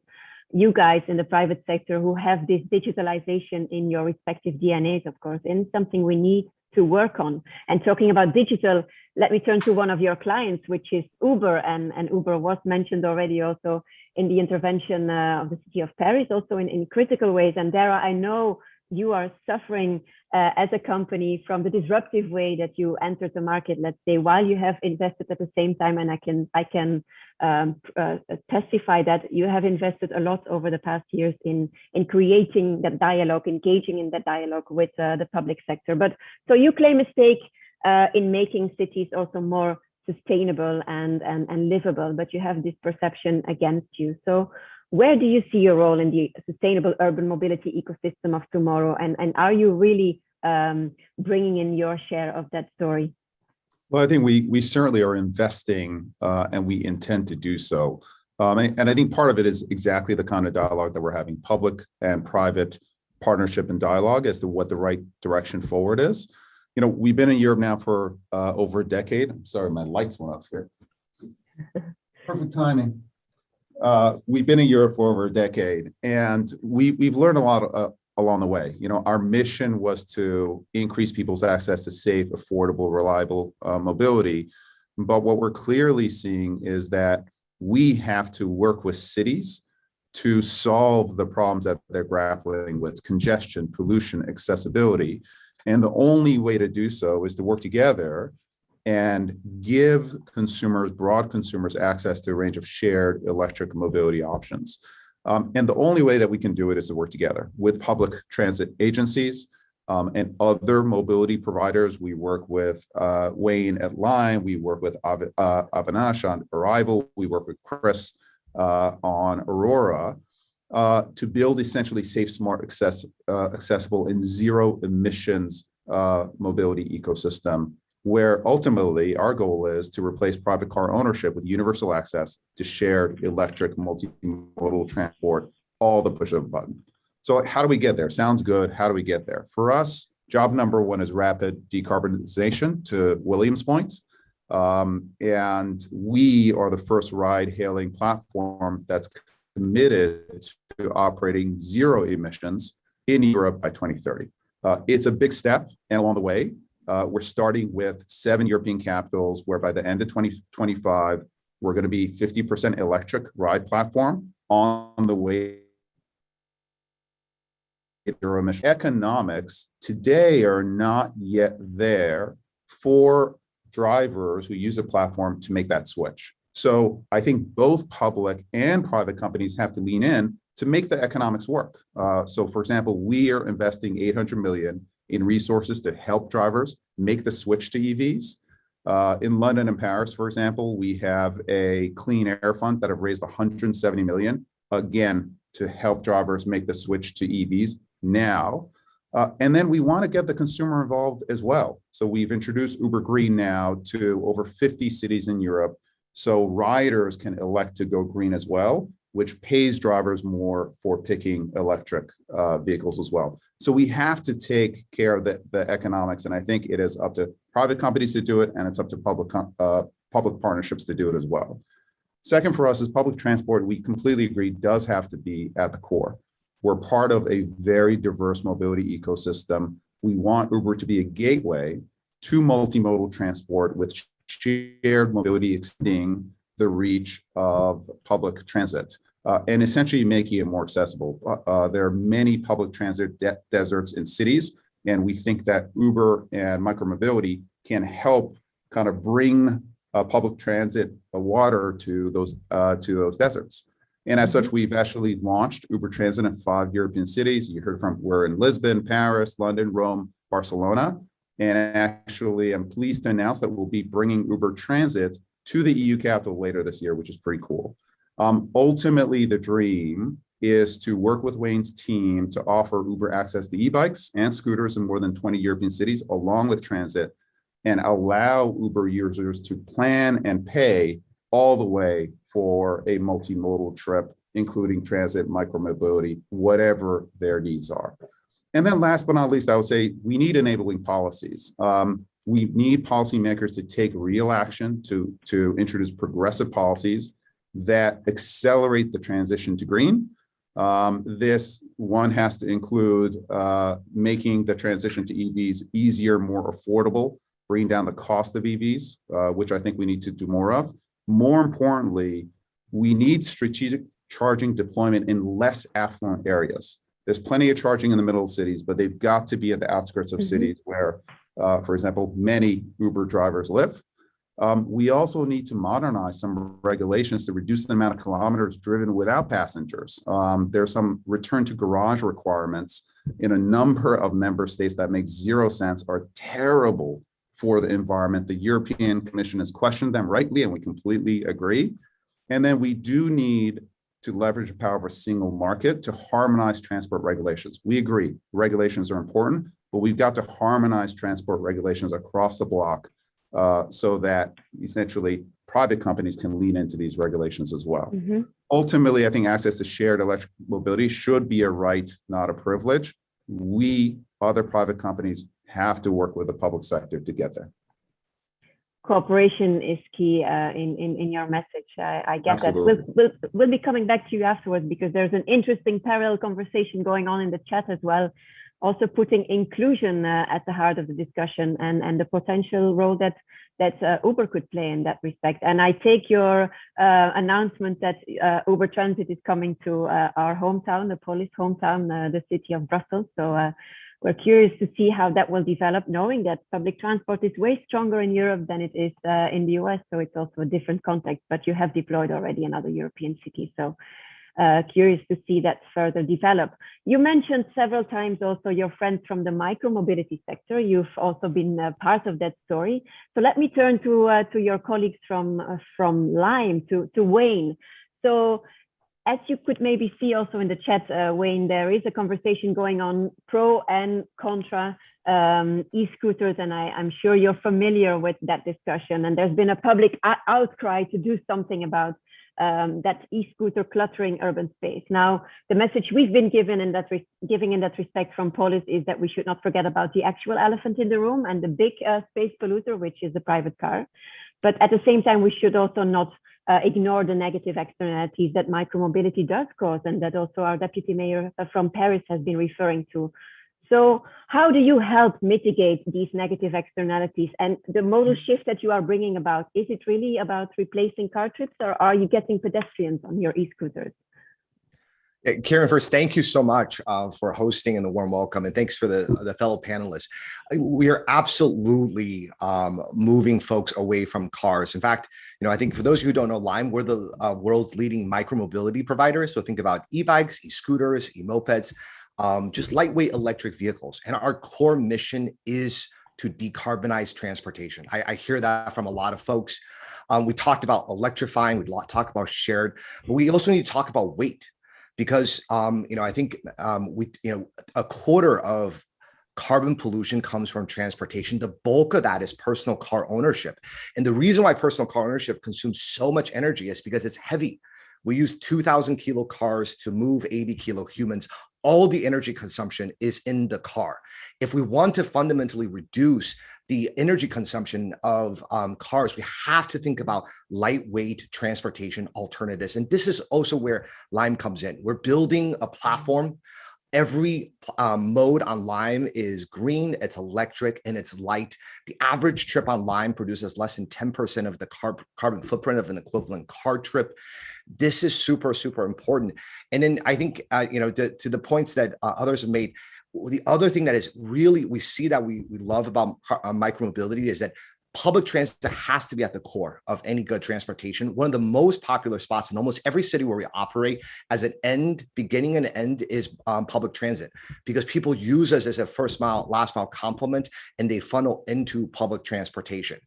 you guys in the private sector who have this digitalization in your respective DNAs, of course, and something we need to work on. And talking about digital, let me turn to one of your clients, which is Uber, and Uber was mentioned already also in the intervention of the city of Paris, also in critical ways. And Dara, I know you are suffering as a company from the disruptive way that you entered the market, let's say, while you have invested at the same time. And I can testify that you have invested a lot over the past years in creating that dialogue, engaging in that dialogue with the public sector. But so you claim a stake in making cities also more sustainable and livable, but you have this perception against you. So where do you see your role in the sustainable urban mobility ecosystem of tomorrow? And are you really bringing in your share of that story? Well, I think we certainly are investing and we intend to do so. And I think part of it is exactly the kind of dialogue that we're having, public and private partnership and dialogue as to what the right direction forward is. We've been in Europe now for over a decade. I'm sorry, my lights went up here. Perfect timing. We've been in Europe for over a decade, and we've learned a lot along the way. Our mission was to increase people's access to safe, affordable, reliable mobility. But what we're clearly seeing is that we have to work with cities to solve the problems that they're grappling with: congestion, pollution, accessibility. And the only way to do so is to work together and give broad consumers access to a range of shared electric mobility options. And the only way that we can do it is to work together with public transit agencies and other mobility providers. We work with Wayne at Lime, we work with Avinash on Arrival, we work with Chris on Aurora to build essentially safe, smart, accessible, and zero emissions mobility ecosystem, where ultimately our goal is to replace private car ownership with universal access to shared electric multimodal transport, all the push of a button. So how do we get there? Sounds good. How do we get there? For us, job number one is rapid decarbonization, to William's point. And we are the first ride-hailing platform that's committed to operating zero emissions in Europe by 2030. It's a big step, and along the way, we're starting with 7 European capitals, where by the end of 2025, we're going to be 50% electric ride platform on the way. Economics today are not yet there for drivers who use a platform to make that switch. So I think both public and private companies have to lean in to make the economics work. So for example, we are investing 800 million in resources to help drivers make the switch to EVs. In London and Paris, for example, we have a clean air funds that have raised 170 million, again, to help drivers make the switch to EVs now. And then we want to get the consumer involved as well. So we've introduced Uber Green now to over 50 cities in Europe. So riders can elect to go green as well, which pays drivers more for picking electric vehicles as well. So we have to take care of the economics, and I think it is up to private companies to do it, and it's up to public partnerships to do it as well. Second for us is public transport. We completely agree does have to be at the core. We're part of a very diverse mobility ecosystem. We want Uber to be a gateway to multimodal transport with shared mobility extending the reach of public transit and essentially making it more accessible. There are many public transit deserts in cities, and we think that Uber and micromobility can help kind of bring public transit water to those deserts. And as such, we've actually launched Uber Transit in 5 European cities. You heard we're in Lisbon, Paris, London, Rome, Barcelona. And actually, I'm pleased to announce that we'll be bringing Uber Transit to the EU capital later this year, which is pretty cool. Ultimately, the dream is to work with Wayne's team to offer Uber access to e-bikes and scooters in more than 20 European cities, along with transit, and allow Uber users to plan and pay all the way for a multimodal trip, including transit, micromobility, whatever their needs are. And then last but not least, I would say we need enabling policies. We need policymakers to take real action to introduce progressive policies that accelerate the transition to green. This one has to include making the transition to EVs easier, more affordable, bring down the cost of EVs, which I think we need to do more of. More importantly, we need strategic charging deployment in less affluent areas. There's plenty of charging in the middle of cities, but they've got to be at the outskirts of cities where, for example, many Uber drivers live. We also need to modernize some regulations to reduce the amount of kilometers driven without passengers. There's some return to garage requirements in a number of member states that make zero sense, are terrible for the environment. The European Commission has questioned them rightly, and we completely agree. And then we do need to leverage the power of a single market to harmonize transport regulations. We agree, regulations are important, but we've got to harmonize transport regulations across the block so that essentially private companies can lean into these regulations as well. Ultimately, I think access to shared electric mobility should be a right, not a privilege. We, other private companies, have to work with the public sector to get there. Cooperation is key in your message. I get Absolutely. that. We'll be coming back to you afterwards because there's an interesting parallel conversation going on in the chat as well. Also putting inclusion at the heart of the discussion and the potential role that Uber could play in that respect. And I take your announcement that Uber Transit is coming to our hometown, the POLIS hometown, the city of Brussels. So we're curious to see how that will develop, knowing that public transport is way stronger in Europe than it is in the US. So it's also a different context, but you have deployed already in other European cities. So curious to see that further develop. You mentioned several times also your friends from the micromobility sector. You've also been part of that story. So let me turn to your colleagues from Lime, to Wayne. So as you could maybe see also in the chat, Wayne, there is a conversation going on pro and contra e-scooters, and I'm sure you're familiar with that discussion. And there's been a public outcry to do something about that e-scooter cluttering urban space. Now, the message we've been given in that respect from POLIS is that we should not forget about the actual elephant in the room and the big space polluter, which is the private car. But at the same time, we should also not ignore the negative externalities that micromobility does cause, and that also our deputy mayor from Paris has been referring to. So how do you help mitigate these negative externalities? And the modal shift that you are bringing about, is it really about replacing car trips, or are you getting pedestrians on your e-scooters? Karen, first, thank you so much for hosting and the warm welcome, and thanks for the fellow panelists. We are absolutely moving folks away from cars. In fact, I think for those of you who don't know Lime, we're the world's leading micromobility provider. So think about e-bikes, e-scooters, e-mopeds, just lightweight electric vehicles. And our core mission is to decarbonize transportation. I hear that from a lot of folks. We talked about electrifying, we talked about shared, but we also need to talk about weight. Because I think a quarter of carbon pollution comes from transportation. The bulk of that is personal car ownership. And the reason why personal car ownership consumes so much energy is because it's heavy. We use 2,000 kilo cars to move 80 kilo humans. All the energy consumption is in the car. If we want to fundamentally reduce the energy consumption of cars, we have to think about lightweight transportation alternatives. And this is also where Lime comes in. We're building a platform. Every mode on Lime is green, it's electric, and it's light. The average trip on Lime produces less than 10% of the carbon footprint of an equivalent car trip. This is super, super important. And then I think, to the points that others have made, the other thing that is really, we see that we love about micromobility is that public transit has to be at the core of any good transportation. One of the most popular spots in almost every city where we operate as an end, beginning and end, is public transit, because people use us as a first mile, last mile complement, and they funnel into public transportation.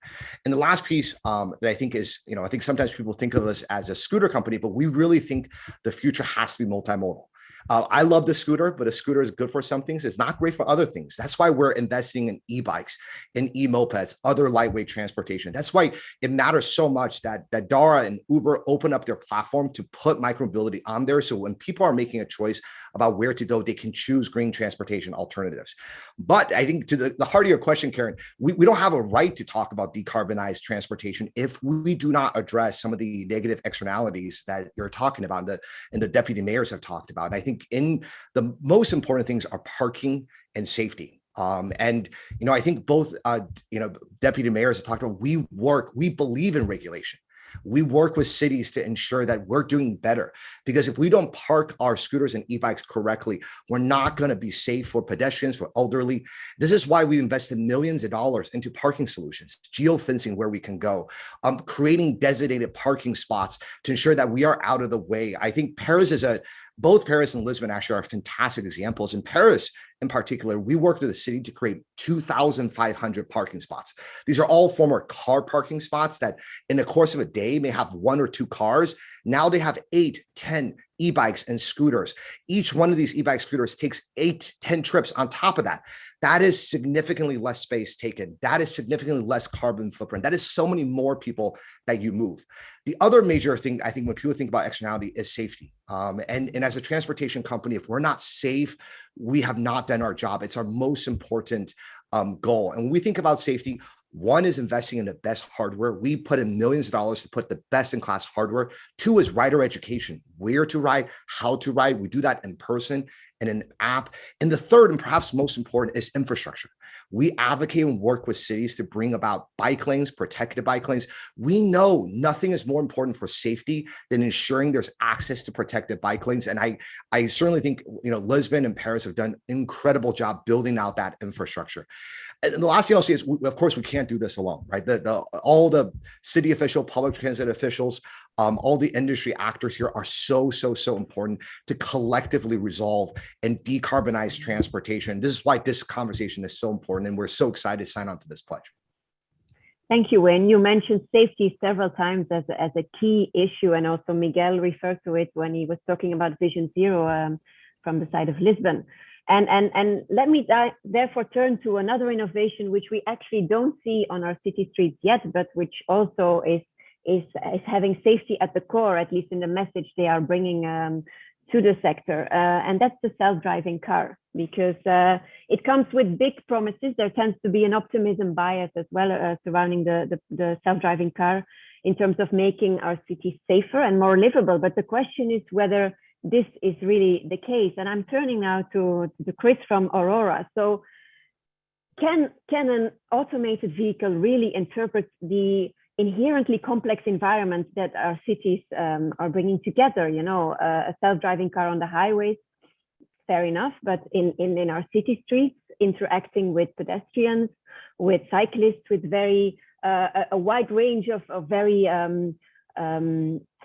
And the last piece that I think is, I think sometimes people think of us as a scooter company, but we really think the future has to be multimodal. I love the scooter, but a scooter is good for some things. It's not great for other things. That's why we're investing in e-bikes, in e-mopeds, other lightweight transportation. That's why it matters so much that Dara and Uber open up their platform to put micromobility on there. So when people are making a choice about where to go, they can choose green transportation alternatives. But I think to the heart of your question, Karen, we don't have a right to talk about decarbonized transportation if we do not address some of the negative externalities that you're talking about and the deputy mayors have talked about. And I think in the most important things are parking and safety. I think both, deputy mayors have talked about, we believe in regulation. We work with cities to ensure that we're doing better, because if we don't park our scooters and e-bikes correctly, we're not going to be safe for pedestrians, for elderly. This is why we invested millions of dollars into parking solutions, geofencing where we can go, creating designated parking spots to ensure that we are out of the way. I think both Paris and Lisbon actually are fantastic examples. In Paris, in particular, we worked with the city to create 2,500 parking spots. These are all former car parking spots that in the course of a day may have 1 or 2 cars. Now they have 8, 10 e-bikes and scooters. Each one of these e-bike scooters takes 8, 10 trips on top of that. That is significantly less space taken. That is significantly less carbon footprint. That is so many more people that you move. The other major thing, I think, when people think about externality is safety. And as a transportation company, if we're not safe, we have not done our job. It's our most important goal. And when we think about safety, one is investing in the best hardware. We put in millions of dollars to put the best in class hardware. 2 is rider education, where to ride, how to ride. We do that in person and an app. And the third, and perhaps most important, is infrastructure. We advocate and work with cities to bring about bike lanes, protected bike lanes. We know nothing is more important for safety than ensuring there's access to protected bike lanes. And I certainly think, Lisbon and Paris have done an incredible job building out that infrastructure. And the last thing I'll say is, of course, we can't do this alone, right? All the city official, public transit officials all the industry actors here are so important to collectively resolve and decarbonize transportation. This is why this conversation is so important, and we're so excited to sign on to this pledge. Thank you, Wayne. You mentioned safety several times as a key issue, and also Miguel referred to it when he was talking about Vision Zero from the side of Lisbon. And let me therefore turn to another innovation which we actually don't see on our city streets yet, but which also is having safety at the core, at least in the message they are bringing to the sector, and that's the self-driving car, because it comes with big promises. There tends to be an optimism bias as well surrounding the self-driving car in terms of making our cities safer and more livable. But the question is whether this is really the case. And I'm turning now to Chris from Aurora. So can an automated vehicle really interpret the inherently complex environments that our cities are bringing together? You know, a self-driving car on the highways, fair enough, but in our city streets, interacting with pedestrians, with cyclists, with very a wide range of very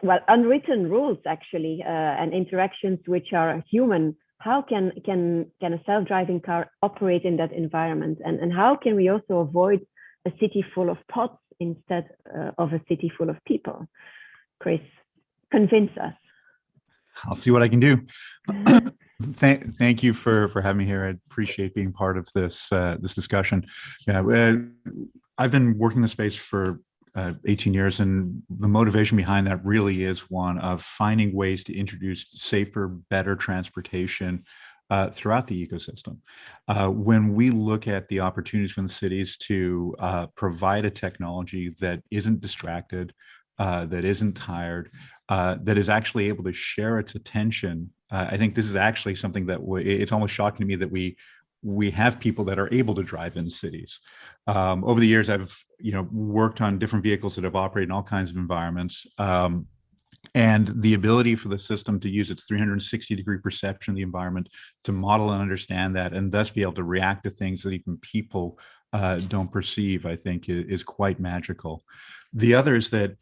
well, unwritten rules actually, and interactions which are human. How can a self-driving car operate in that environment? And how can we also avoid a city full of pods instead of a city full of people? Chris, convince us. I'll see what I can do. Thank you for having me here. I appreciate being part of this this discussion. Yeah, I've been working in the space for 18 years, and the motivation behind that really is one of finding ways to introduce safer, better transportation throughout the ecosystem. When we look at the opportunities for the cities to provide a technology that isn't distracted, that isn't tired, that is actually able to share its attention, I think this is actually something that it's almost shocking to me that we have people that are able to drive in cities. Over the years, I've worked on different vehicles that have operated in all kinds of environments. And the ability for the system to use its 360-degree perception of the environment to model and understand that, and thus be able to react to things that even people don't perceive, I think is quite magical. The other is that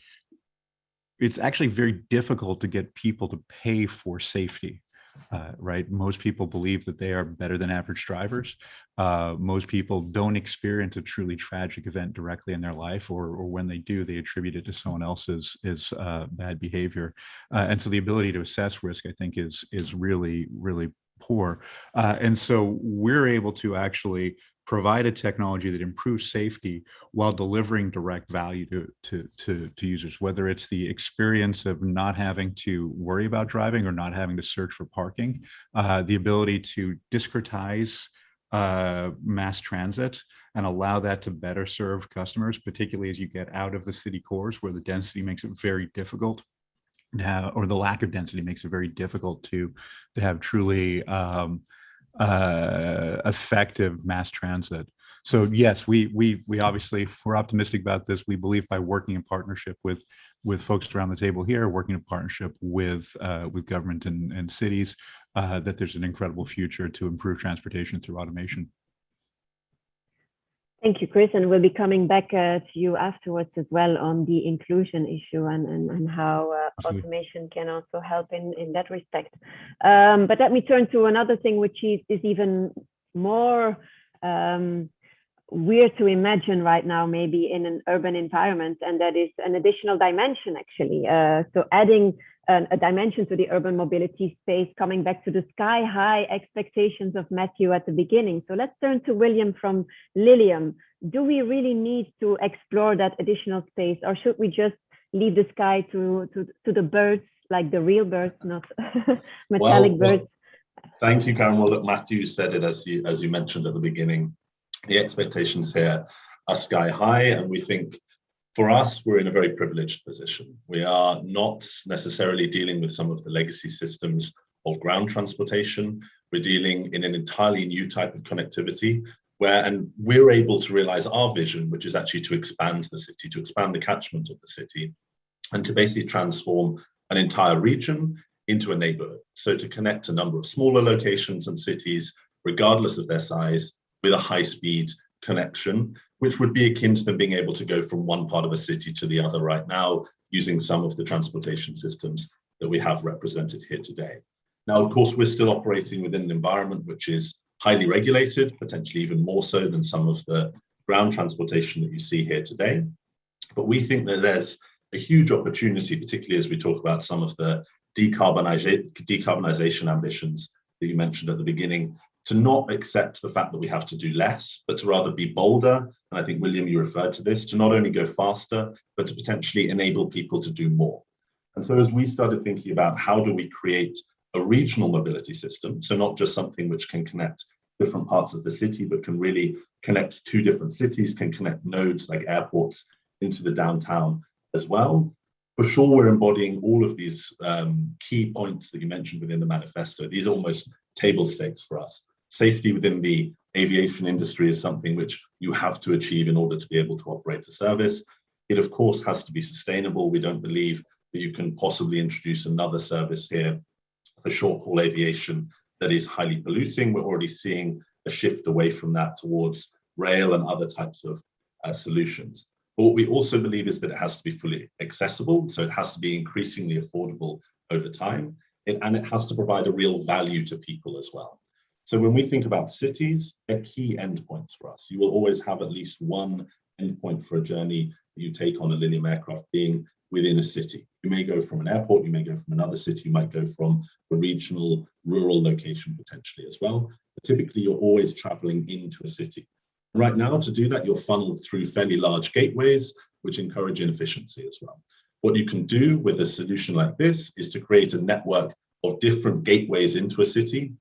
it's actually very difficult to get people to pay for safety. Right? Most people believe that they are better than average drivers. Most people don't experience a truly tragic event directly in their life, or when they do, they attribute it to someone else's bad behavior. And so the ability to assess risk, I think, is really, really poor. And so we're able to actually provide a technology that improves safety while delivering direct value to users, whether it's the experience of not having to worry about driving or not having to search for parking, the ability to discretize mass transit and allow that to better serve customers, particularly as you get out of the city cores where the density makes it very difficult or the lack of density makes it very difficult to have truly effective mass transit. So yes, we obviously, we're optimistic about this. We believe by working in partnership with folks around the table here, working in partnership with government and cities, that there's an incredible future to improve transportation through automation. Thank you, Chris, and we'll be coming back to you afterwards as well on the inclusion issue and how automation can also help in that respect. But let me turn to another thing which is even more weird to imagine right now, maybe in an urban environment, and that is an additional dimension actually. So adding a dimension to the urban mobility space, coming back to the sky high expectations of Matthew at the beginning. So let's turn to William from Lilium. Do we really need to explore that additional space, or should we just leave the sky to the birds, like the real birds, not metallic birds? Thank you, Karen. Well, look, Matthew said it as you mentioned at the beginning. The expectations here are sky high, and we think for us, we're in a very privileged position. We are not necessarily dealing with some of the legacy systems of ground transportation. We're dealing in an entirely new type of connectivity and we're able to realize our vision, which is actually to expand the city, to expand the catchment of the city, and to basically transform an entire region into a neighborhood. So to connect a number of smaller locations and cities, regardless of their size, with a high-speed connection, which would be akin to them being able to go from one part of a city to the other. Right now, using some of the transportation systems that we have represented here today. Now, of course, we're still operating within an environment which is highly regulated, potentially even more so than some of the ground transportation that you see here today. But we think that there's a huge opportunity, particularly as we talk about some of the decarbonization ambitions that you mentioned at the beginning, to not accept the fact that we have to do less, but to rather be bolder. And I think, William, you referred to this, to not only go faster, but to potentially enable people to do more. And so as we started thinking about how do we create a regional mobility system, so not just something which can connect different parts of the city, but can really connect two different cities, can connect nodes like airports into the downtown as well. For sure, we're embodying all of these key points that you mentioned within the manifesto. These are almost table stakes for us. Safety within the aviation industry is something which you have to achieve in order to be able to operate the service. It, of course, has to be sustainable. We don't believe that you can possibly introduce another service here for short-haul aviation that is highly polluting. We're already seeing a shift away from that towards rail and other types of solutions. But what we also believe is that it has to be fully accessible, so it has to be increasingly affordable over time, and it has to provide a real value to people as well. So when we think about cities, they're key endpoints for us. You will always have at least one endpoint for a journey that you take on a Lilium aircraft being within a city. You may go from an airport, you may go from another city, you might go from a regional, rural location potentially as well. But typically, you're always traveling into a city. Right now, to do that, you're funneled through fairly large gateways, which encourage inefficiency as well. What you can do with a solution like this is to create a network of different gateways into a city,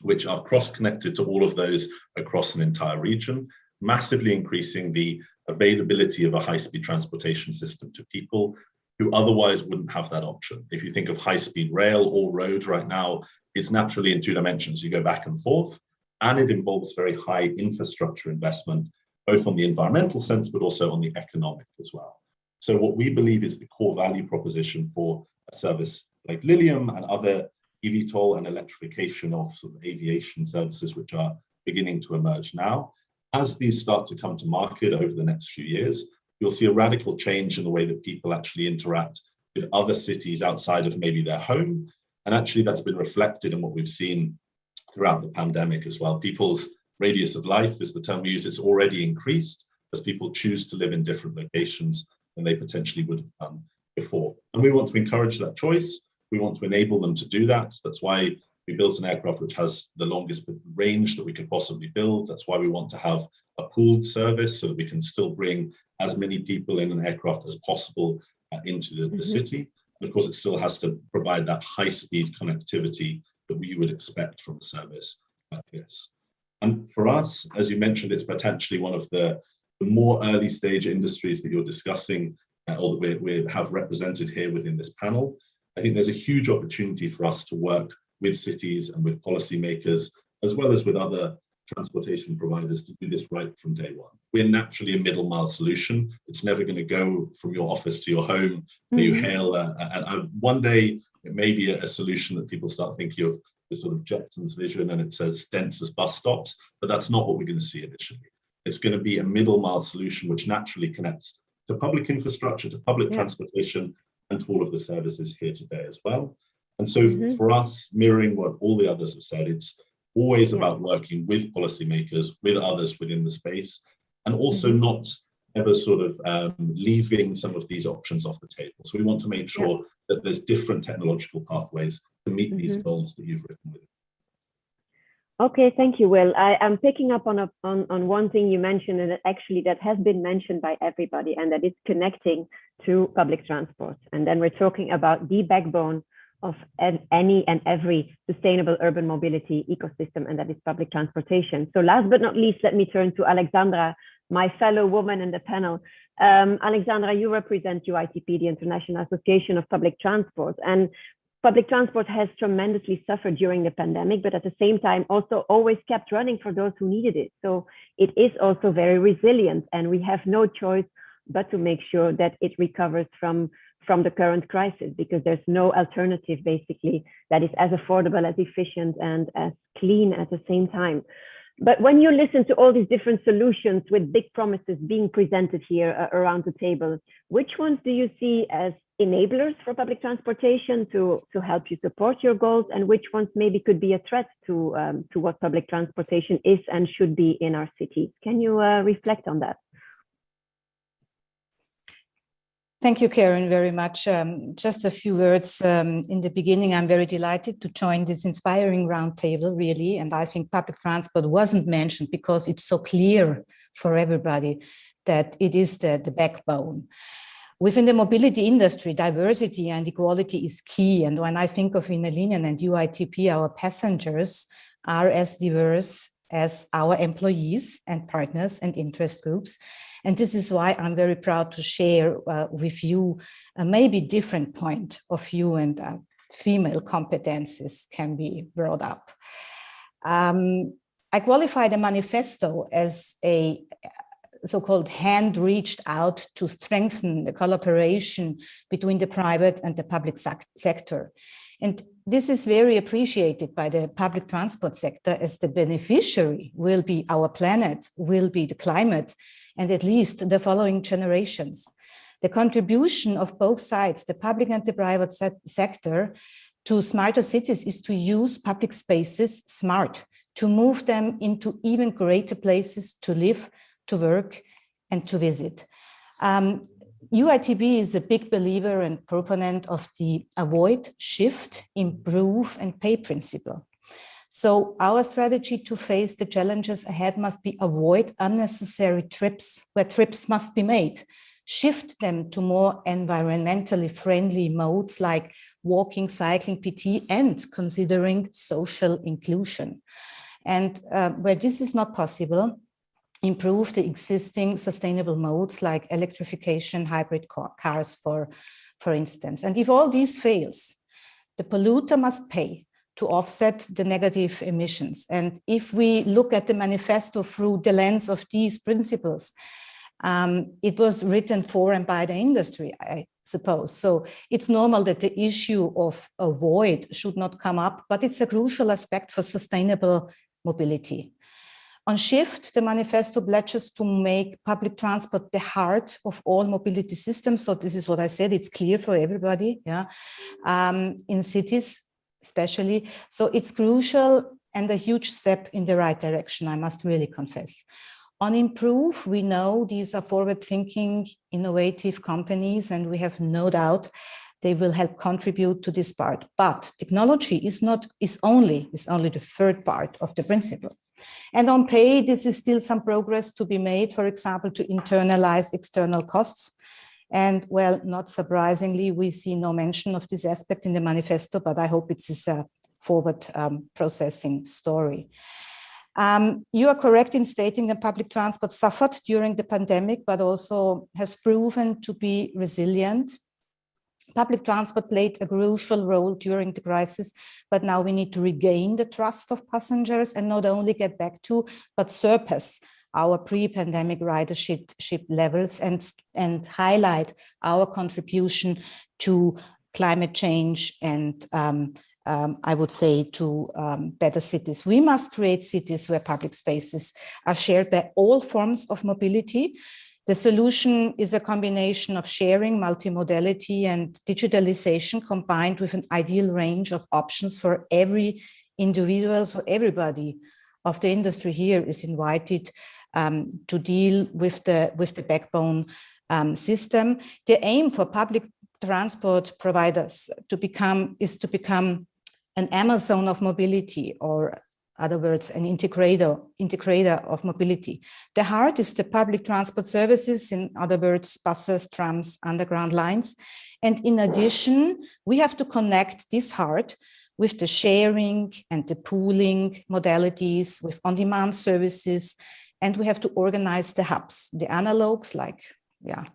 which are cross-connected to all of those across an entire region, massively increasing the availability of a high-speed transportation system to people who otherwise wouldn't have that option. If you think of high-speed rail or road right now, it's naturally in two dimensions. You go back and forth, and it involves very high infrastructure investment, both on the environmental sense, but also on the economic as well. So what we believe is the core value proposition for a service like Lilium and other eVTOL and electrification of sort of aviation services, which are beginning to emerge now. As these start to come to market over the next few years, you'll see a radical change in the way that people actually interact with other cities outside of maybe their home. And actually that's been reflected in what we've seen throughout the pandemic as well. People's radius of life is the term we use. It's already increased as people choose to live in different locations than they potentially would have done before. And we want to encourage that choice. We want to enable them to do that. That's why we built an aircraft which has the longest range that we could possibly build. That's why we want to have a pooled service so that we can still bring as many people in an aircraft as possible into the city. And of course, it still has to provide that high-speed connectivity that we would expect from a service like this. And for us, as you mentioned, it's potentially one of the more early stage industries that you're discussing or that we have represented here within this panel. I think there's a huge opportunity for us to work with cities and with policymakers, as well as with other transportation providers to do this right from day one. We're naturally a middle mile solution. It's never going to go from your office to your home. You hail, and one day it may be a solution that people start thinking of the sort of Jetson's vision and it says dense as bus stops, but that's not what we're going to see initially. It's going to be a middle mile solution which naturally connects to public infrastructure, to public transportation, and to all of the services here today as well. And so for us, mirroring what all the others have said, it's always about working with policymakers, with others within the space, and also not ever sort of leaving some of these options off the table. So we want to make sure that there's different technological pathways to meet these goals that you've written with. Okay, thank you, Will. I'm picking up on one thing you mentioned, and that has been mentioned by everybody, and that is connecting to public transport. And then we're talking about the backbone of any and every sustainable urban mobility ecosystem, and that is public transportation. So last but not least, let me turn to Alexandra, my fellow woman in the panel. Alexandra, you represent UITP, the International Association of Public Transport, and public transport has tremendously suffered during the pandemic, but at the same time also always kept running for those who needed it. So it is also very resilient, and we have no choice but to make sure that it recovers from the current crisis, because there's no alternative basically that is as affordable, as efficient, and as clean at the same time. But when you listen to all these different solutions with big promises being presented here around the table, which ones do you see as enablers for public transportation to help you support your goals, and which ones maybe could be a threat to what public transportation is and should be in our cities? Can you reflect on that? Thank you, Karen, very much. Just a few words in the beginning. I'm very delighted to join this inspiring roundtable, really. And I think public transport wasn't mentioned because it's so clear for everybody that it is the backbone. Within the mobility industry, diversity and equality is key. And when I think of Inalinian and UITP, our passengers are as diverse as our employees and partners and interest groups. And this is why I'm very proud to share with you a maybe different point of view, and female competencies can be brought up. I qualify the manifesto as a so-called hand reached out to strengthen the collaboration between the private and the public sector. And this is very appreciated by the public transport sector, as the beneficiary will be our planet, will be the climate, and at least the following generations. The contribution of both sides, the public and the private sector, to smarter cities is to use public spaces smart, to move them into even greater places to live, to work, and to visit. UITB is a big believer and proponent of the avoid, shift, improve, and pay principle. So our strategy to face the challenges ahead must be avoid unnecessary trips where trips must be made, shift them to more environmentally friendly modes like walking, cycling, PT, and considering social inclusion. And where this is not possible, improve the existing sustainable modes like electrification, hybrid cars, for instance. And if all these fails, the polluter must pay to offset the negative emissions. And if we look at the manifesto through the lens of these principles, it was written for and by the industry, I suppose. So it's normal that the issue of avoid should not come up, but it's a crucial aspect for sustainable mobility. On shift, the manifesto pledges to make public transport the heart of all mobility systems. So this is what I said, it's clear for everybody, yeah, in cities especially. So it's crucial and a huge step in the right direction, I must really confess. On improve, we know these are forward-thinking, innovative companies, and we have no doubt they will help contribute to this part. But technology is only the third part of the principle. And on pay, this is still some progress to be made, for example, to internalize external costs. And well, not surprisingly, we see no mention of this aspect in the manifesto, but I hope it's a forward processing story. You are correct in stating that public transport suffered during the pandemic, but also has proven to be resilient. Public transport played a crucial role during the crisis, but now we need to regain the trust of passengers and not only get back to, but surpass our pre-pandemic ridership levels and highlight our contribution to climate change and I would say to better cities. We must create cities where public spaces are shared by all forms of mobility. The solution is a combination of sharing, multimodality, and digitalization combined with an ideal range of options for every individual. So everybody of the industry here is invited to deal with the backbone system. The aim for public transport providers is to become an Amazon of mobility, or other words, an integrator of mobility. The heart is the public transport services, in other words, buses, trams, underground lines. And in addition, we have to connect this heart with the sharing and the pooling modalities, with on-demand services, and we have to organize the hubs, the analogs like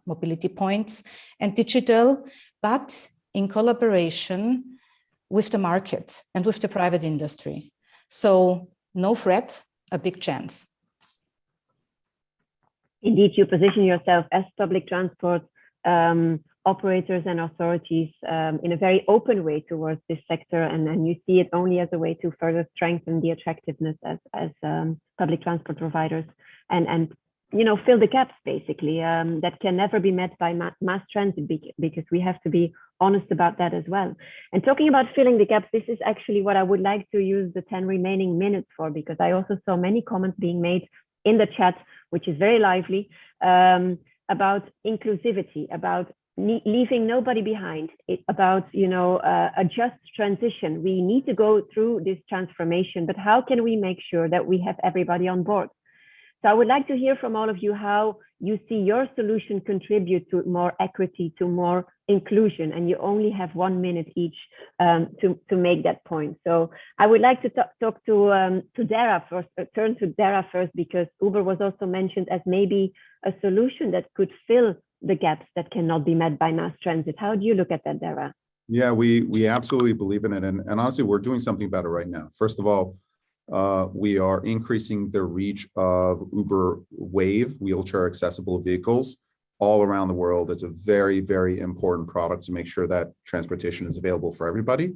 mobility points, and digital, but in collaboration with the market and with the private industry. So no threat, a big chance. Indeed, you position yourself as public transport operators and authorities in a very open way towards this sector, and you see it only as a way to further strengthen the attractiveness as public transport providers and fill the gaps basically that can never be met by mass transit, because we have to be honest about that as well. And talking about filling the gaps, this is actually what I would like to use the 10 remaining minutes for, because I also saw many comments being made in the chat, which is very lively, about inclusivity, about leaving nobody behind, about a just transition. We need to go through this transformation, but how can we make sure that we have everybody on board? So I would like to hear from all of you how you see your solution contribute to more equity, to more inclusion, and you only have 1 minute each to make that point. So I would like to talk to Dara first, turn to Dara first, because Uber was also mentioned as maybe a solution that could fill the gaps that cannot be met by mass transit. How do you look at that, Dara? Yeah, we absolutely believe in it. And honestly, we're doing something about it right now. First of all, we are increasing the reach of Uber Wave wheelchair accessible vehicles all around the world. It's a very, very important product to make sure that transportation is available for everybody.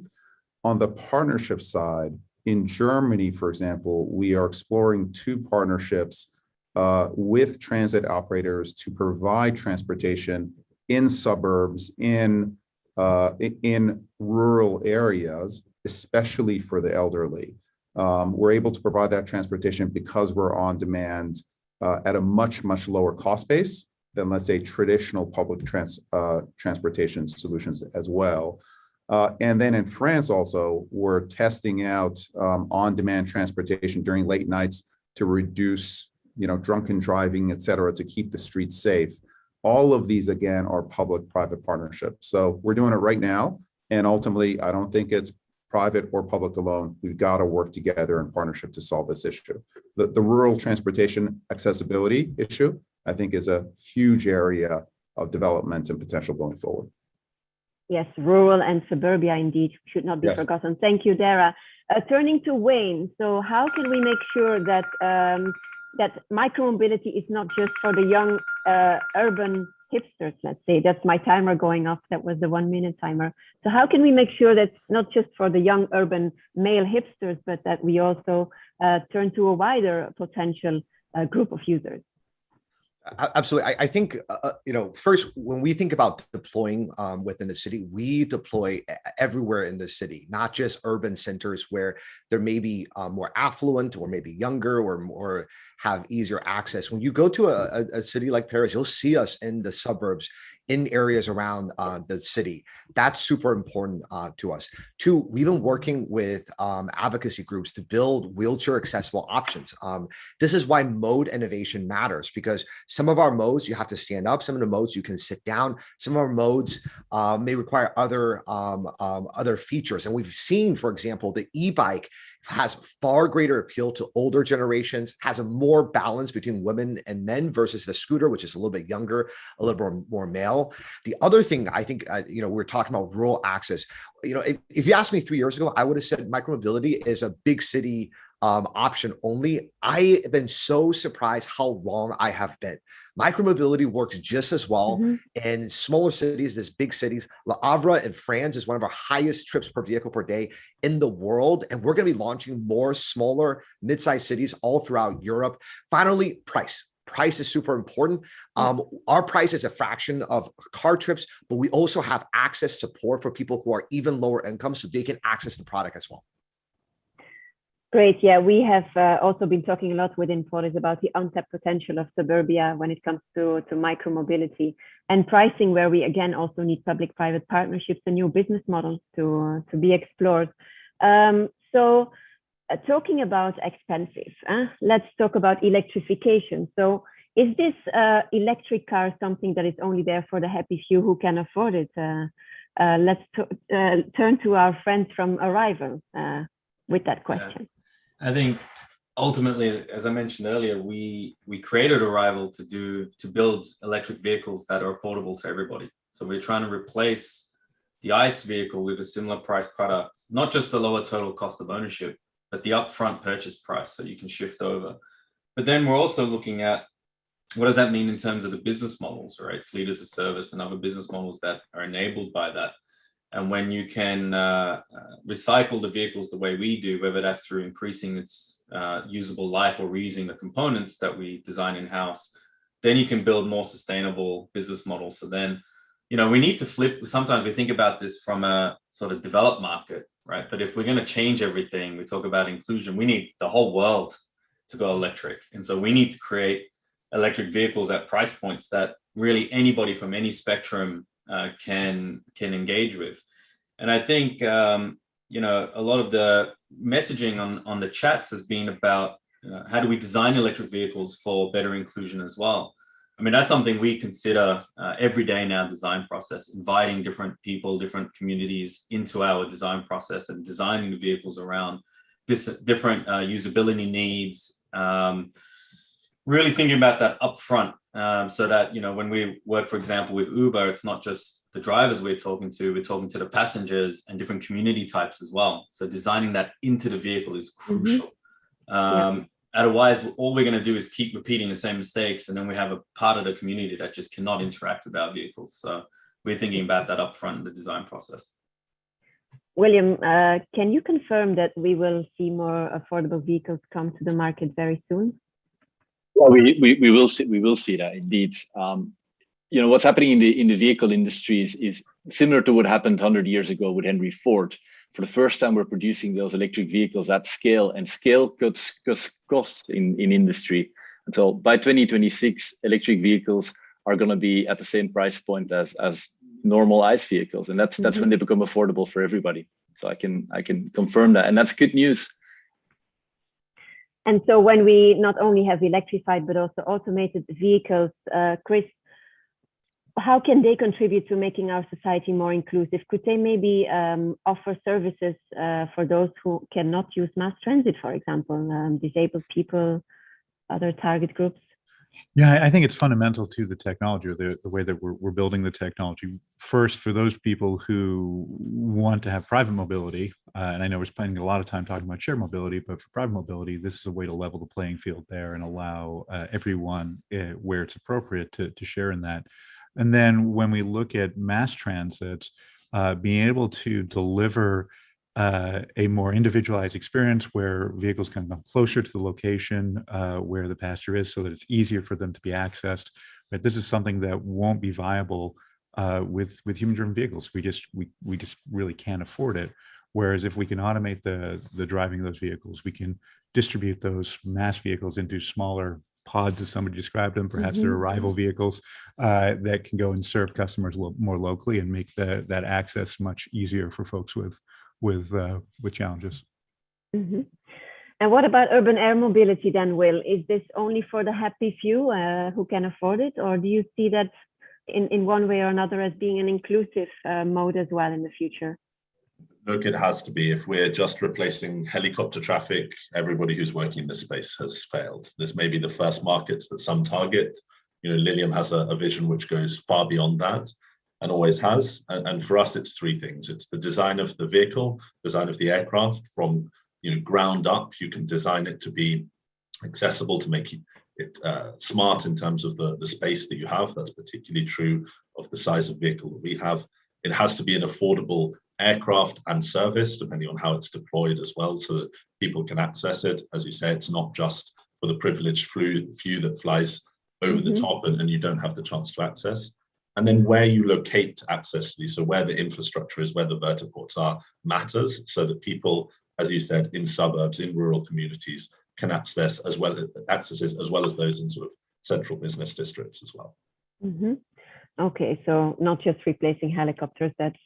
On the partnership side, in Germany, for example, we are exploring 2 partnerships with transit operators to provide transportation in suburbs, in rural areas, especially for the elderly. We're able to provide that transportation because we're on demand at a much, much lower cost base than, let's say, traditional public transportation solutions as well. And then in France also, we're testing out on-demand transportation during late nights to reduce drunken driving, et cetera, to keep the streets safe. All of these, again, are public-private partnerships. So we're doing it right now. And ultimately, I don't think it's private or public alone. We've got to work together in partnership to solve this issue. The rural transportation accessibility issue, I think, is a huge area of development and potential going forward. Yes, rural and suburbia indeed should not be forgotten. Thank you, Dara. Turning to Wayne, so how can we make sure that that micromobility is not just for the young urban hipsters, let's say? That's my timer going off. That was the 1 minute timer. So how can we make sure that not just for the young urban male hipsters, but that we also turn to a wider potential group of users? Absolutely. I think, first, when we think about deploying within the city, we deploy everywhere in the city, not just urban centers where there may be more affluent or maybe younger or have easier access. When you go to a city like Paris, you'll see us in the suburbs, in areas around the city. That's super important to us. 2, we've been working with advocacy groups to build wheelchair accessible options. This is why mode innovation matters, because some of our modes you have to stand up, some of the modes you can sit down, some of our modes may require other features. And we've seen, for example, the e-bike has far greater appeal to older generations, has a more balance between women and men versus the scooter, which is a little bit younger, a little more male. The other thing I think, we're talking about rural access. If you asked me 3 years ago, I would have said micromobility is a big city option only. I have been so surprised how wrong I have been. Micromobility works just as well in smaller cities as big cities. Le Havre in France is one of our highest trips per vehicle per day in the world. And we're going to be launching more smaller, mid-sized cities all throughout Europe. Finally, price. Price is super important. Our price is a fraction of car trips, but we also have access support for people who are even lower income so they can access the product as well. Great. Yeah, we have also been talking a lot within POLIS about the untapped potential of suburbia when it comes to micromobility and pricing, where we again also need public-private partnerships and new business models to be explored. So talking about expensive, let's talk about electrification. So is this electric car something that is only there for the happy few who can afford it? Let's turn to our friends from Arrival with that question. I think ultimately, as I mentioned earlier, we created Arrival to build electric vehicles that are affordable to everybody. So we're trying to replace the ICE vehicle with a similar price product, not just the lower total cost of ownership, but the upfront purchase price so you can shift over. But then we're also looking at what does that mean in terms of the business models, right? Fleet as a service and other business models that are enabled by that. And when you can recycle the vehicles the way we do, whether that's through increasing its usable life or reusing the components that we design in-house, then you can build more sustainable business models. So then, we need to flip. Sometimes we think about this from a sort of developed market, right? But if we're going to change everything, we talk about inclusion, we need the whole world to go electric. And so we need to create electric vehicles at price points that really anybody from any spectrum can engage with. And I think, a lot of the messaging on the chats has been about how do we design electric vehicles for better inclusion as well. I mean, that's something we consider every day in our design process, inviting different people, different communities into our design process and designing the vehicles around this different usability needs, really thinking about that upfront so that, when we work, for example, with Uber, it's not just the drivers we're talking to the passengers and different community types as well. So designing that into the vehicle is crucial. Otherwise, all we're going to do is keep repeating the same mistakes, and then we have a part of the community that just cannot interact with our vehicles. So we're thinking about that upfront in the design process. William, can you confirm that we will see more affordable vehicles come to the market very soon? Well, we will see that indeed. What's happening in the vehicle industry is similar to what happened 100 years ago with Henry Ford. For the first time, we're producing those electric vehicles at scale, and scale cuts costs in industry. And so by 2026, electric vehicles are going to be at the same price point as normal ICE vehicles, and that's when they become affordable for everybody. So I can confirm that, and that's good news. And so when we not only have electrified but also automated vehicles, Chris, how can they contribute to making our society more inclusive? Could they maybe offer services for those who cannot use mass transit, for example, disabled people, other target groups? Yeah, I think it's fundamental to the technology, or the way that we're building the technology. First, for those people who want to have private mobility, and I know we're spending a lot of time talking about shared mobility, but for private mobility, this is a way to level the playing field there and allow everyone where it's appropriate to share in that. And then when we look at mass transit, being able to deliver a more individualized experience where vehicles can come closer to the location where the passenger is, so that it's easier for them to be accessed. But this is something that won't be viable with human-driven vehicles. We just really can't afford it. Whereas if we can automate the driving of those vehicles, we can distribute those mass vehicles into smaller pods, as somebody described them. Perhaps they're arrival vehicles that can go and serve customers more locally and make that access much easier for folks with challenges. And what about urban air mobility then, Will? Is this only for the happy few who can afford it, or do you see that in one way or another as being an inclusive mode as well in the future? Look, it has to be. If we're just replacing helicopter traffic, everybody who's working in this space has failed. This may be the first markets that some target. Lilium has a vision which goes far beyond that, and always has. And for us, it's three things. It's the design of the vehicle, design of the aircraft from ground up. You can design it to be accessible, to make it smart in terms of the space that you have. That's particularly true of the size of vehicle that we have. It has to be an affordable aircraft and service, depending on how it's deployed as well, so that people can access it. As you say, it's not just for the privileged few that flies over the top and you don't have the chance to access. And then where you locate access to, so where the infrastructure is, where the vertiports are, matters, so that people, as you said, in suburbs, in rural communities, can access as well as those in sort of central business districts as well. Okay, so not just replacing helicopters. That's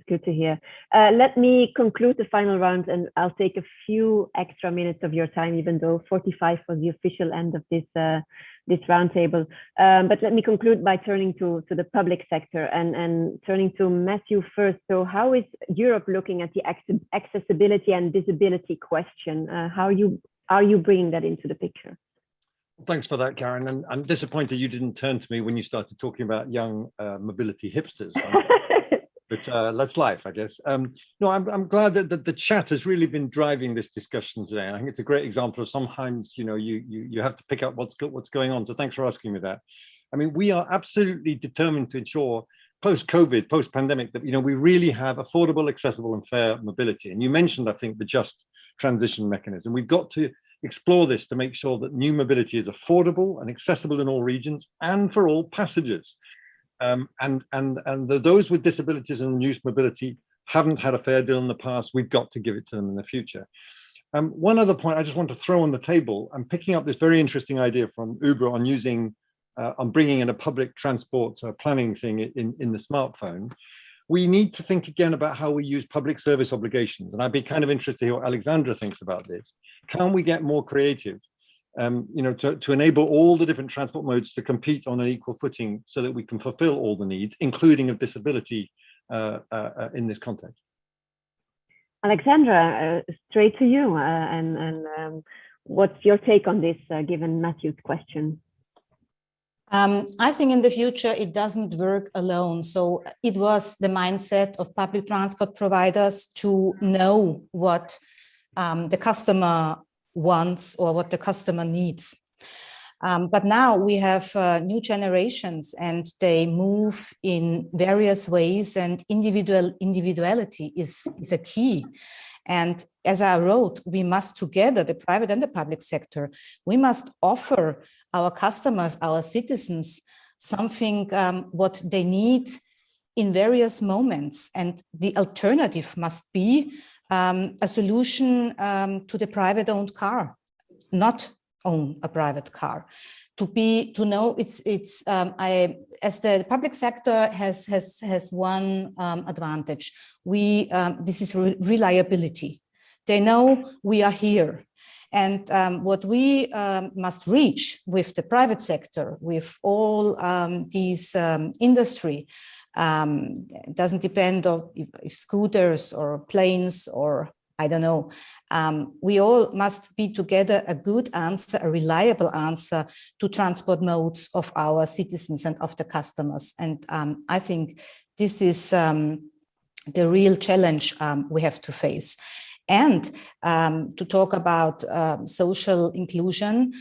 good to hear. Let me conclude the final round, and I'll take a few extra minutes of your time, even though 45 was the official end of this roundtable. But let me conclude by turning to the public sector and turning to Matthew first. So how is Europe looking at the accessibility and visibility question? How are you bringing that into the picture? Thanks for that, Karen. And I'm disappointed you didn't turn to me when you started talking about young mobility hipsters. But that's life, I guess. No, I'm glad that the chat has really been driving this discussion today. And I think it's a great example of sometimes, you have to pick up what's going on. So thanks for asking me that. I mean, we are absolutely determined to ensure post-COVID, post-pandemic, that we really have affordable, accessible, and fair mobility. And you mentioned, I think, the just transition mechanism. We've got to explore this to make sure that new mobility is affordable and accessible in all regions and for all passengers. Those with disabilities and youth mobility haven't had a fair deal in the past. We've got to give it to them in the future. One other point I just want to throw on the table, I'm picking up this very interesting idea from Uber on on bringing in a public transport planning thing in the smartphone. We need to think again about how we use public service obligations. And I'd be kind of interested to hear what Alexandra thinks about this. Can we get more creative, to enable all the different transport modes to compete on an equal footing so that we can fulfill all the needs, including of disability in this context? Alexandra, straight to you. What's your take on this, given Matthew's question? I think in the future, it doesn't work alone. So it was the mindset of public transport providers to know what the customer wants or what the customer needs. But now we have new generations and they move in various ways, and individuality is a key. And as I wrote, we must together, the private and the public sector, we must offer our customers, our citizens, something what they need in various moments. And the alternative must be a solution to the private owned car, not own a private car. To know as the public sector has one advantage. This is reliability. They know we are here. And what we must reach with the private sector, with all these industry, doesn't depend on if scooters or planes or I don't know. We all must be together a good answer, a reliable answer to transport modes of our citizens and of the customers. And I think this is the real challenge we have to face. And to talk about social inclusion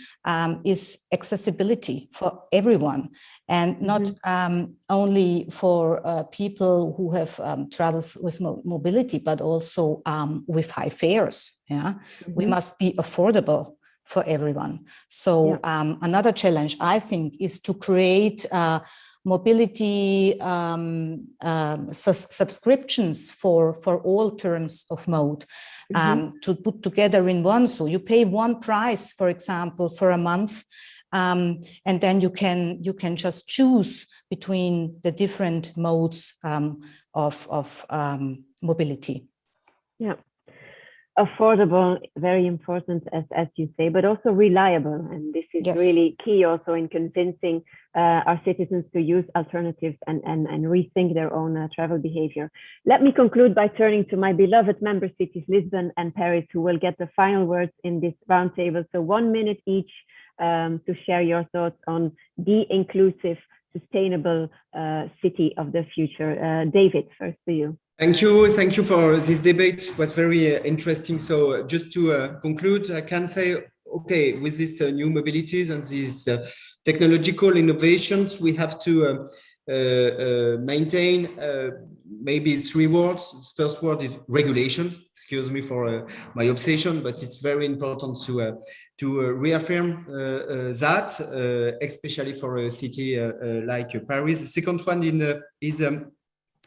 is accessibility for everyone, and not only for people who have troubles with mobility, but also with high fares. Yeah, we must be affordable for everyone. So another challenge, I think, is to create mobility subscriptions for all terms of mode, to put together in one. So you pay one price, for example, for a month, and then you can just choose between the different modes of mobility. Yeah. Affordable, very important, as you say, but also reliable. And this is really key also in convincing our citizens to use alternatives and rethink their own travel behavior. Let me conclude by turning to my beloved member cities, Lisbon and Paris, who will get the final words in this roundtable. So 1 minute each to share your thoughts on the inclusive, sustainable city of the future. David, first to you. Thank you for this debate. It was very interesting. So just to conclude, I can say, okay, with these new mobilities and these technological innovations, we have to maintain maybe 3 words. First word is regulation. Excuse me for my obsession, but it's very important to reaffirm that, especially for a city like Paris. The second one is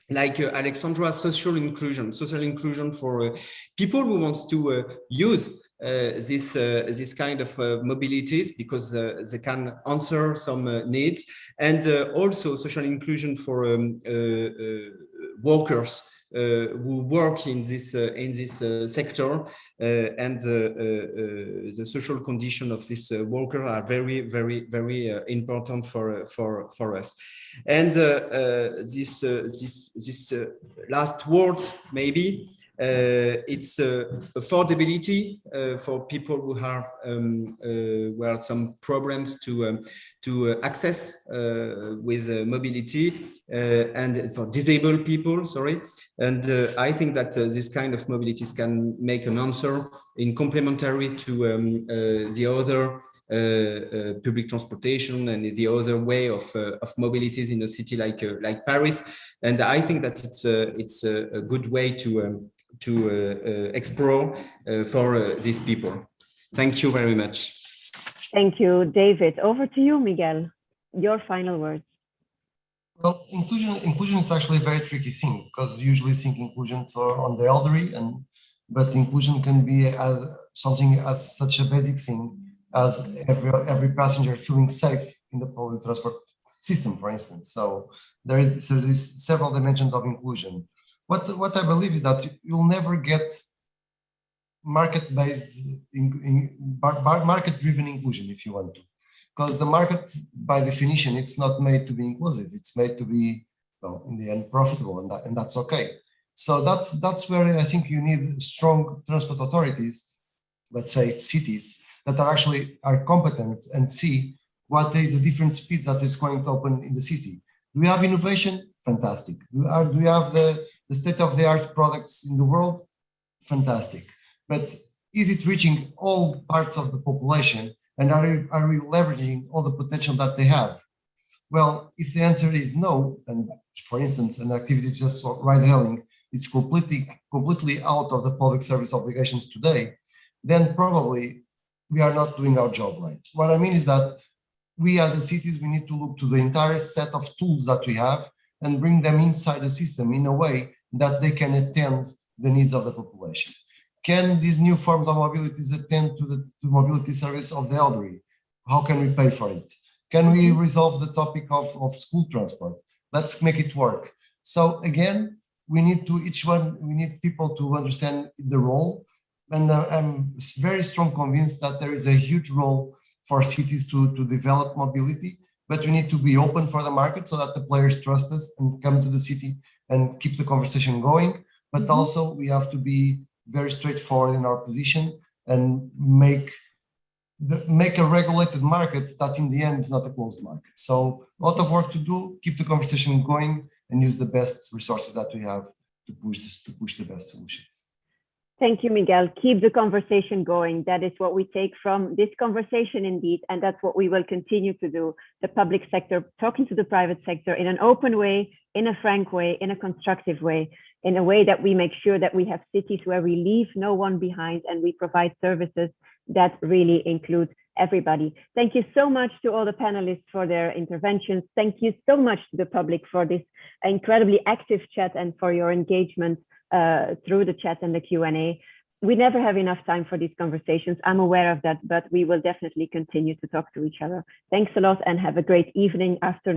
like Alexandra, social inclusion for people who wants to use this kind of mobilities, because they can answer some needs, and also social inclusion for workers who work in this sector, and the social condition of this worker are very, very, very important for us. And this last word, maybe it's affordability for people who have some problems to access with mobility, and for disabled people, and I think that this kind of mobilities can make an answer in complementary to the other public transportation and the other way of mobilities in a city like Paris. And I think that it's a good way to explore for these people. Thank you very much. Thank you, David. Over to you, Miguel. Your final words. Well, inclusion is actually a very tricky thing because we usually think inclusion on the elderly, but inclusion can be as something as such a basic thing as every passenger feeling safe in the public transport system, for instance. So there is several dimensions of inclusion. What I believe is that you'll never get market-based, market-driven inclusion if you want to. Because the market, by definition, it's not made to be inclusive. It's made to be, well, in the end, profitable, and that's okay. So that's where I think you need strong transport authorities, let's say cities, that are competent and see what is the different speeds that is going to open in the city. Do we have innovation? Fantastic. Do we have the state-of-the-art products in the world? Fantastic. But is it reaching all parts of the population? And are we leveraging all the potential that they have? Well, if the answer is no, and for instance, an activity just ride hailing, it's completely out of the public service obligations today, then probably we are not doing our job right. What I mean is that we as a cities, we need to look to the entire set of tools that we have and bring them inside the system in a way that they can attend the needs of the population. Can these new forms of mobilities attend to the mobility service of the elderly? How can we pay for it? Can we resolve the topic of school transport? Let's make it work. So again, we need people to understand the role. And I'm very strong convinced that there is a huge role for cities to develop mobility, but we need to be open for the market so that the players trust us and come to the city and keep the conversation going. But also we have to be very straightforward in our position and make a regulated market that in the end is not a closed market. So a lot of work to do, keep the conversation going and use the best resources that we have to push the best solutions. Thank you, Miguel. Keep the conversation going. That is what we take from this conversation indeed, and that's what we will continue to do. The public sector talking to the private sector in an open way, in a frank way, in a constructive way, in a way that we make sure that we have cities where we leave no one behind and we provide services that really include everybody. Thank you so much to all the panelists for their interventions. Thank you so much to the public for this incredibly active chat and for your engagement through the chat and the Q&A. We never have enough time for these conversations. I'm aware of that, but we will definitely continue to talk to each other. Thanks a lot and have a great evening, afternoon.